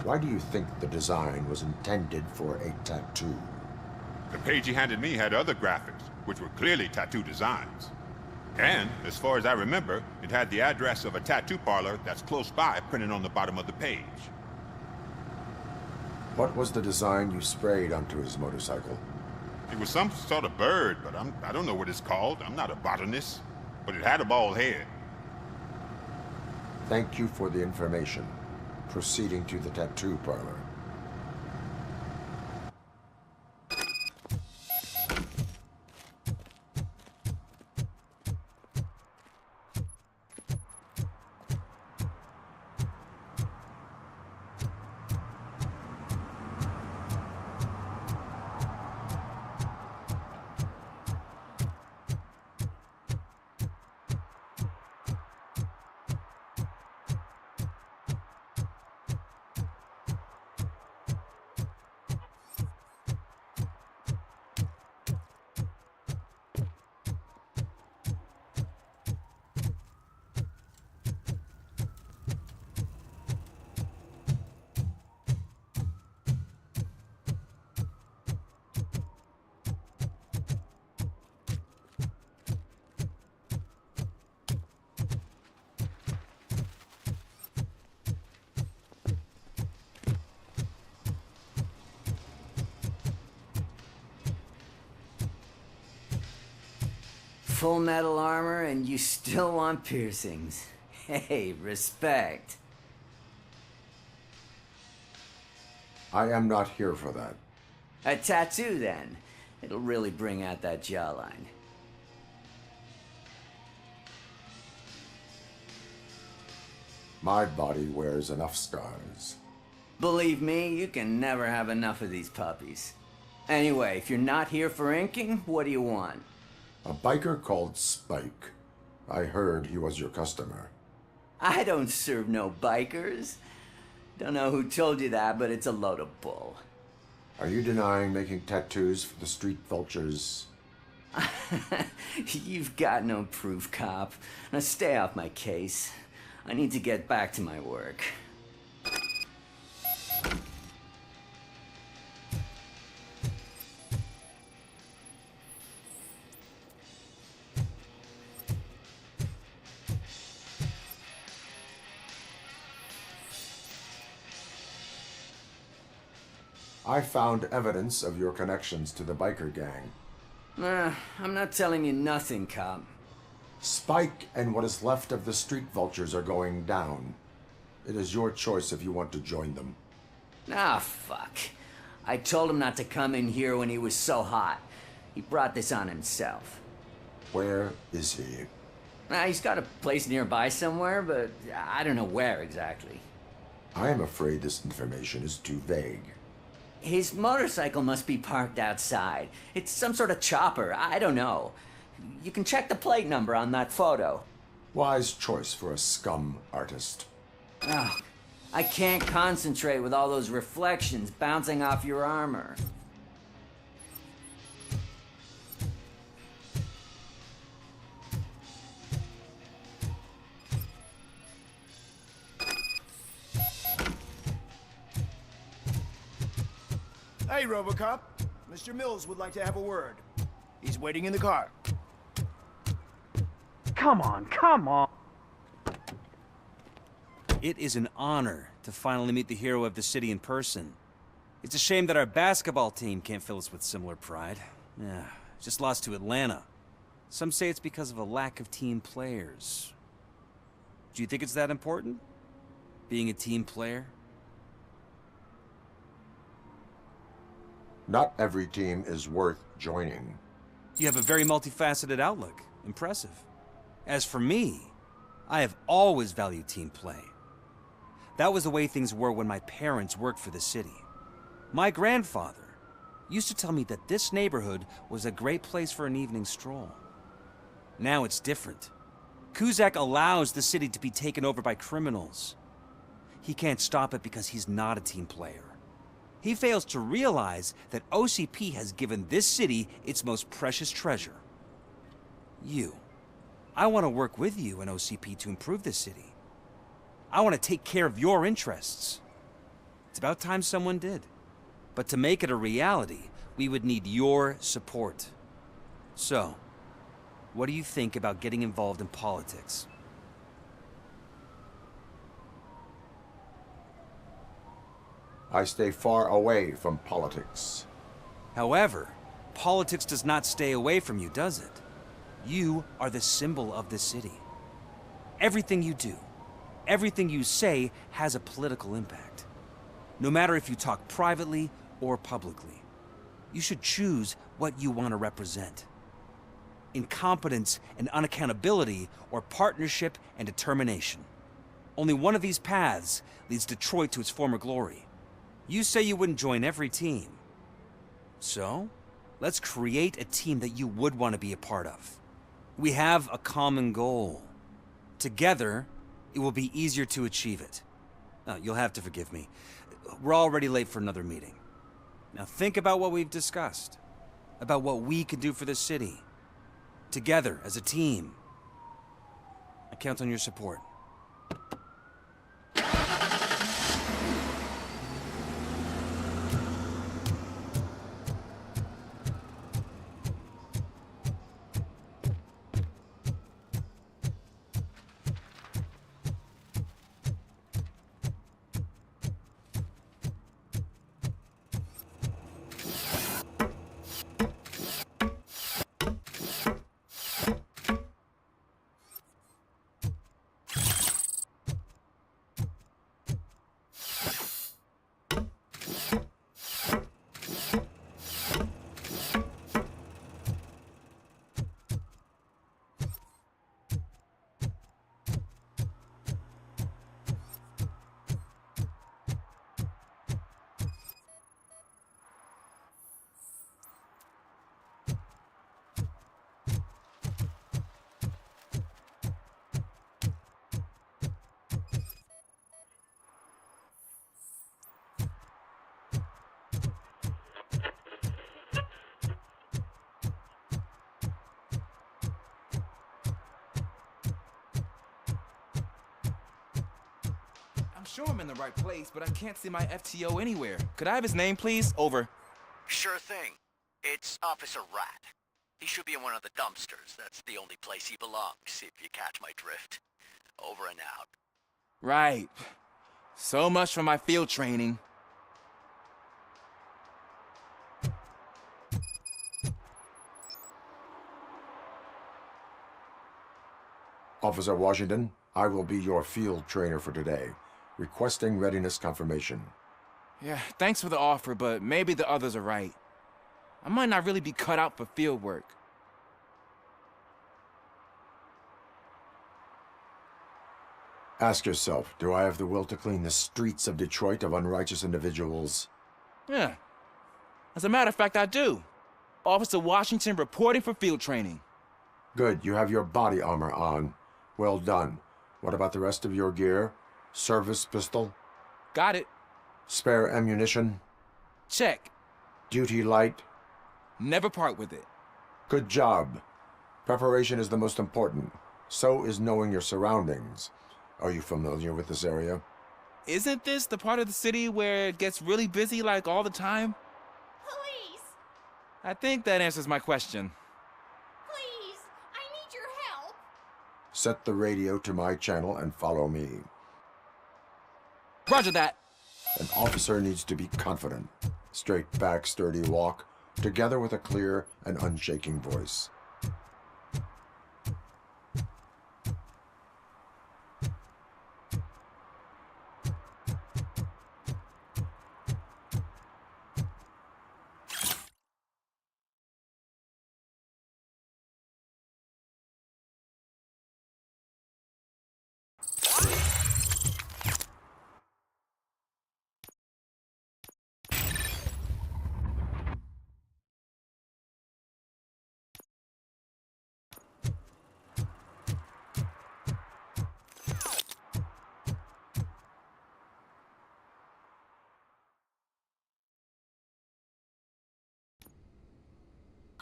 Why do you think the design was intended for a tattoo? The page he handed me had other graphics, which were clearly tattoo designs. And, as far as I remember, it had the address of a tattoo parlor that's close by printed on the bottom of the page. What was the design you sprayed onto his motorcycle? It was some sort of bird, but I don't know what it's called. I'm not a botanist. But it had a bald head. Thank you for the information. Proceeding to the tattoo parlor. Full metal armor and you still want piercings. Hey, respect. I am not here for that. A tattoo, then. It'll really bring out that jawline. My body wears enough scars. Believe me, you can never have enough of these puppies. Anyway, if you're not here for inking, what do you want? A biker called Spike. I heard he was your customer. I don't serve no bikers. Don't know who told you that, but it's a load of bull. Are you denying making tattoos for the street vultures? You've got no proof, cop. Now stay off my case. I need to get back to my work. I found evidence of your connections to the biker gang. I'm not telling you nothing, cop. Spike and what is left of the street vultures are going down. It is your choice if you want to join them. Ah, fuck. I told him not to come in here when he was so hot. He brought this on himself. Where is he? He's got a place nearby somewhere, but I don't know where exactly. I am afraid this information is too vague. His motorcycle must be parked outside. It's some sort of chopper. I don't know. You can check the plate number on that photo. Wise choice for a scum artist. Oh, I can't concentrate with all those reflections bouncing off your armor. Hey, Robocop. Mr. Mills would like to have a word. He's waiting in the car. Come on, come on. It is an honor to finally meet the hero of the city in person. It's a shame that our basketball team can't fill us with similar pride. Yeah, just lost to Atlanta. Some say it's because of a lack of team players. Do you think it's that important? Being a team player? Not every team is worth joining. You have a very multifaceted outlook. Impressive. As for me, I have always valued team play. That was the way things were when my parents worked for the city. My grandfather used to tell me that this neighborhood was a great place for an evening stroll. Now it's different. Kuzak allows the city to be taken over by criminals. He can't stop it because he's not a team player. He fails to realize that OCP has given this city its most precious treasure. You. I want to work with you and OCP to improve this city. I want to take care of your interests. It's about time someone did. But to make it a reality, we would need your support. So, what do you think about getting involved in politics? I stay far away from politics. However, politics does not stay away from you, does it? You are the symbol of the city. Everything you do, everything you say has a political impact. No matter if you talk privately or publicly, you should choose what you want to represent. Incompetence and unaccountability, or partnership and determination. Only one of these paths leads Detroit to its former glory. You say you wouldn't join every team. So, let's create a team that you would want to be a part of. We have a common goal. Together, it will be easier to achieve it. You'll have to forgive me. We're already late for another meeting. Now think about what we've discussed. About what we can do for the city. Together, as a team. I count on your support. sure I'm in the right place, but I can't see my FTO anywhere. Could I have his name, please? Over. Sure thing. It's Officer Rat. He should be in one of the dumpsters. That's the only place he belongs, if you catch my drift. Over and out. Right. So much for my field training. Officer Washington, I will be your field trainer for today. Requesting readiness confirmation. Yeah, thanks for the offer, but maybe the others are right. I might not really be cut out for field work. Ask yourself, do I have the will to clean the streets of Detroit of unrighteous individuals? Yeah. As a matter of fact, I do. Officer Washington reporting for field training. Good, you have your body armor on. Well done. What about the rest of your gear? Service pistol? Got it. Spare ammunition? Check. Duty light? Never part with it. Good job. Preparation is the most important. So is knowing your surroundings. Are you familiar with this area? Isn't this the part of the city where it gets really busy like all the time? Police! I think that answers my question. Please! I need your help! Set the radio to my channel and follow me. Roger that. An officer needs to be confident. Straight back, sturdy walk, together with a clear and unshaking voice.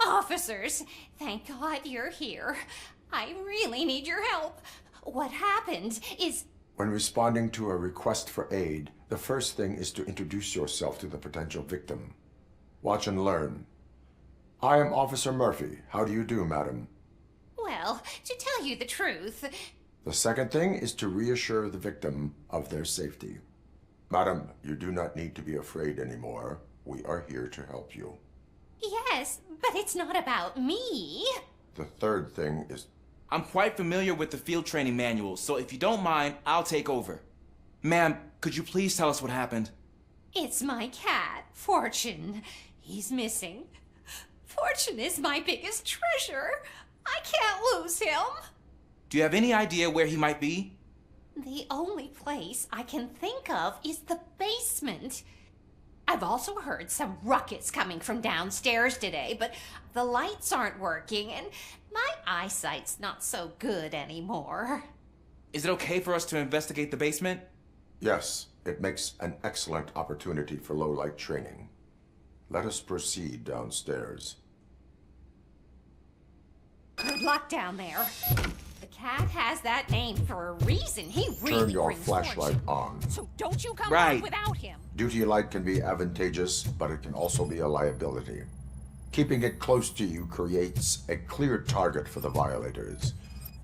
Officers, thank God you're here. I really need your help. What happened is... When responding to a request for aid, the first thing is to introduce yourself to the potential victim. Watch and learn. I am Officer Murphy. How do you do, madam? Well, to tell you the truth... The second thing is to reassure the victim of their safety. Madam, you do not need to be afraid anymore. We are here to help you. Yes, but it's not about me. The third thing is... I'm quite familiar with the field training manual, so if you don't mind, I'll take over. Ma'am, could you please tell us what happened? It's my cat, Fortune. He's missing. Fortune is my biggest treasure. I can't lose him. Do you have any idea where he might be? The only place I can think of is the basement. I've also heard some ruckus coming from downstairs today, but the lights aren't working and my eyesight's not so good anymore. Is it okay for us to investigate the basement? Yes, it makes an excellent opportunity for low-light training. Let us proceed downstairs. Good luck down there. The cat has that name for a reason. He really Turn your brings flashlight fortune. on. So don't you come Right. on without him. Duty light can be advantageous, but it can also be a liability. Keeping it close to you creates a clear target for the violators.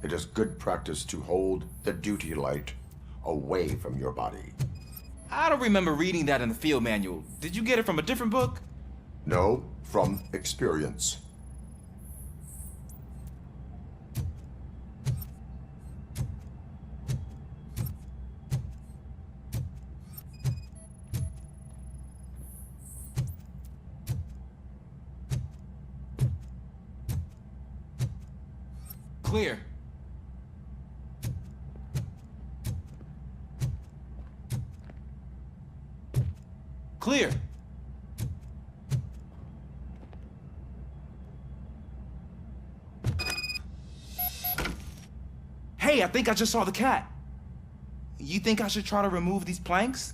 It is good practice to hold the duty light away from your body. I don't remember reading that in the field manual. Did you get it from a different book? No, from experience. Clear. Clear. Hey, I think I just saw the cat. You think I should try to remove these planks?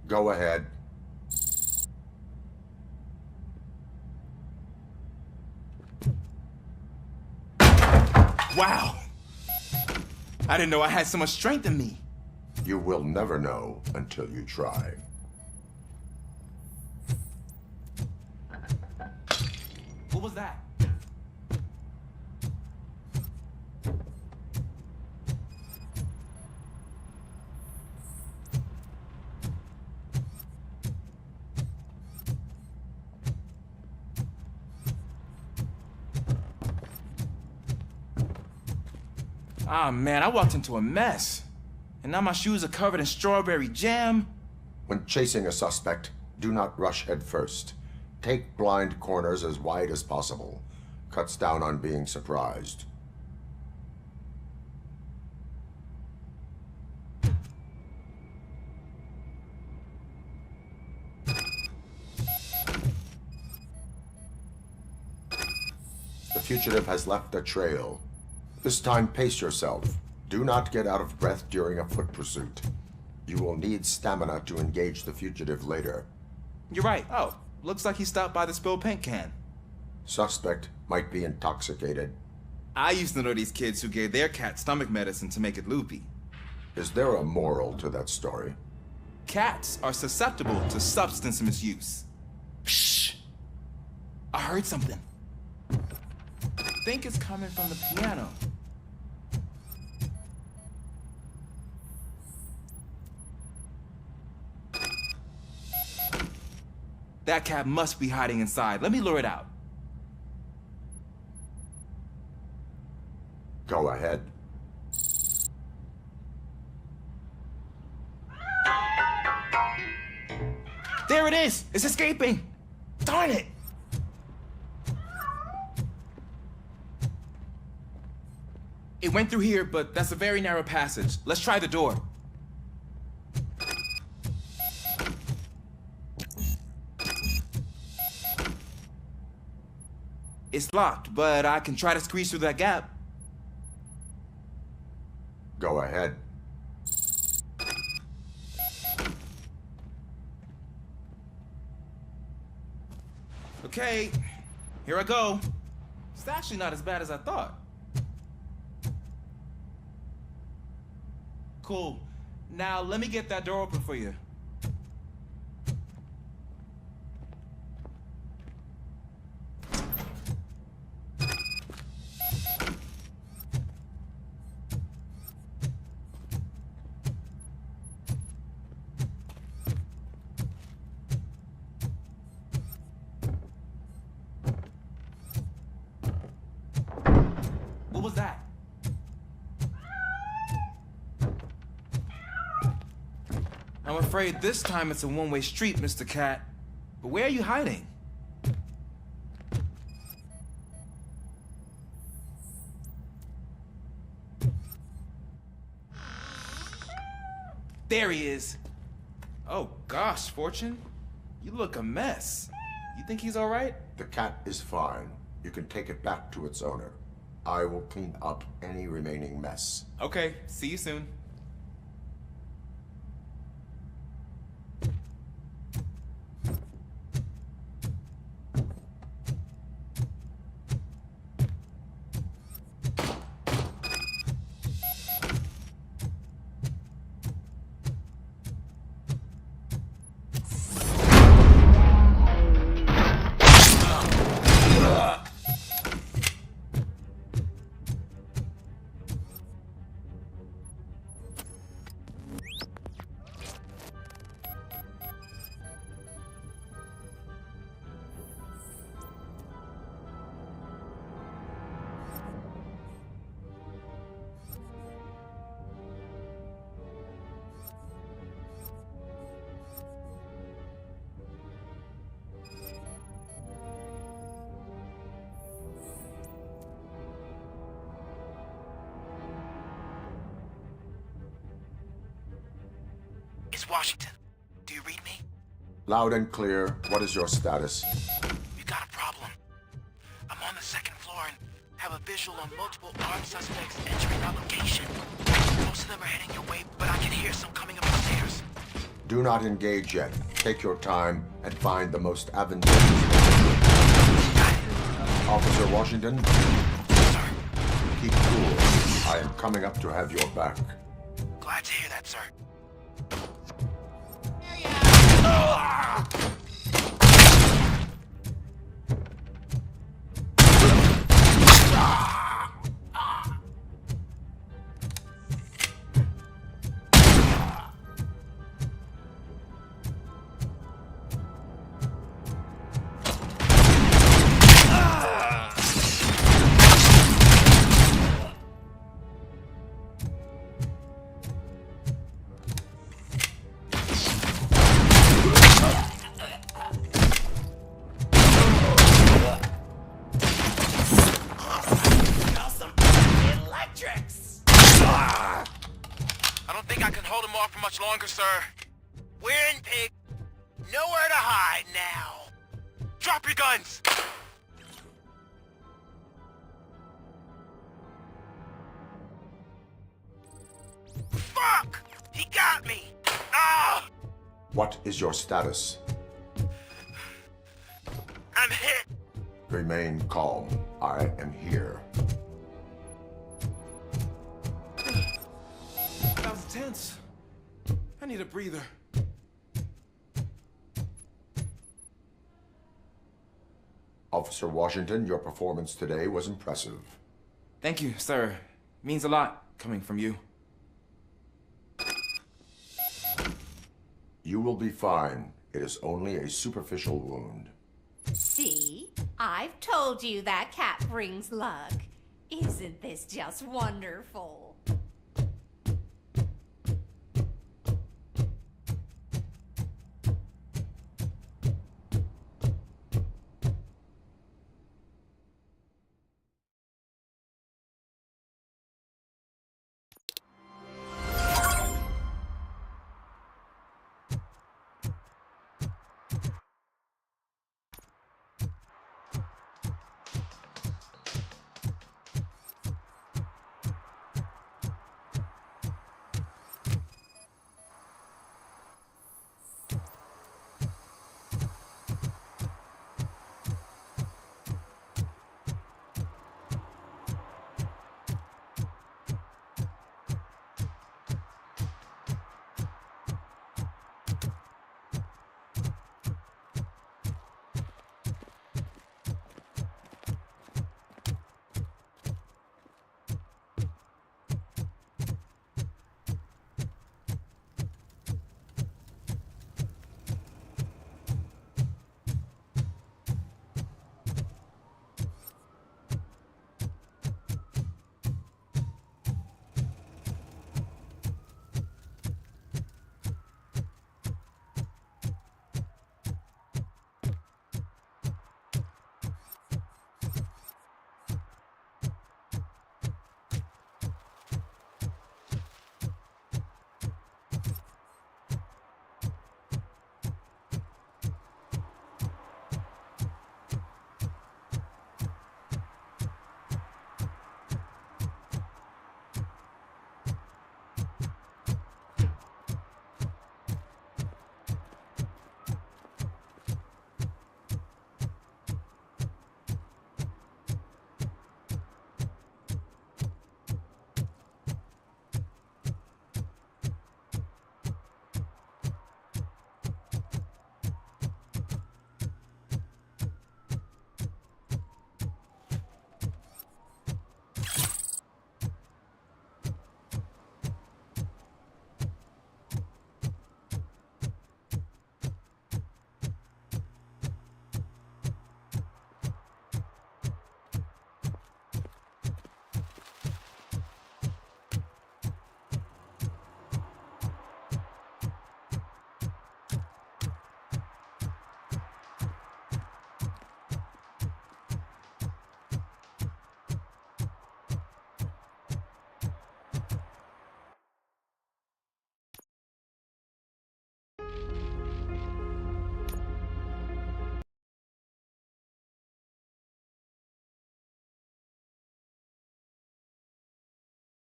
Go ahead. Wow. I didn't know I had so much strength in me. You will never know until you try. What was that? Ah, man, I walked into a mess. And now my shoes are covered in strawberry jam. When chasing a suspect, do not rush head first. Take blind corners as wide as possible. Cuts down on being surprised. The fugitive has left a trail. This time, pace yourself. Do not get out of breath during a foot pursuit. You will need stamina to engage the fugitive later. You're right. Oh, looks like he stopped by the spilled paint can. Suspect might be intoxicated. I used to know these kids who gave their cat stomach medicine to make it loopy. Is there a moral to that story? Cats are susceptible to substance misuse. Shh! I heard something. I think it's coming from the piano. That cat must be hiding inside. Let me lure it out. Go ahead. There it is! It's escaping! Darn it! It went through here, but that's a very narrow passage. Let's try the door. It's locked, but I can try to squeeze through that gap. Go ahead. Okay, here I go. It's actually not as bad as I thought. Cool. Now let me get that door open for you. What was that? I'm afraid this time it's a one-way street, Mr. Cat. But where are you hiding? There he is. Oh gosh, Fortune. You look a mess. You think he's all right? The cat is fine. You can take it back to its owner. I will clean up any remaining mess. Okay, see you soon. It's Washington. Do you read me? Loud and clear. What is your status? We got a problem. I'm on the second floor and have a visual on multiple armed suspects entering our location. Most of them are heading your way, but I can hear some coming up the stairs. Do not engage yet. Take your time and find the most advantageous. Officer Washington? Sir. Keep cool. I am coming up to have your back. Glad to hear that, sir. I don't think I can hold him off for much longer, sir. We're in, pig. Nowhere to hide now. Drop your guns! Fuck! He got me! Ah! What is your status? I'm hit! Remain calm. I am here. That was tense. I need a breather. Officer Washington, your performance today was impressive. Thank you, sir. Means a lot coming from you. You will be fine. It is only a superficial wound. See? I've told you that cat brings luck. Isn't this just wonderful?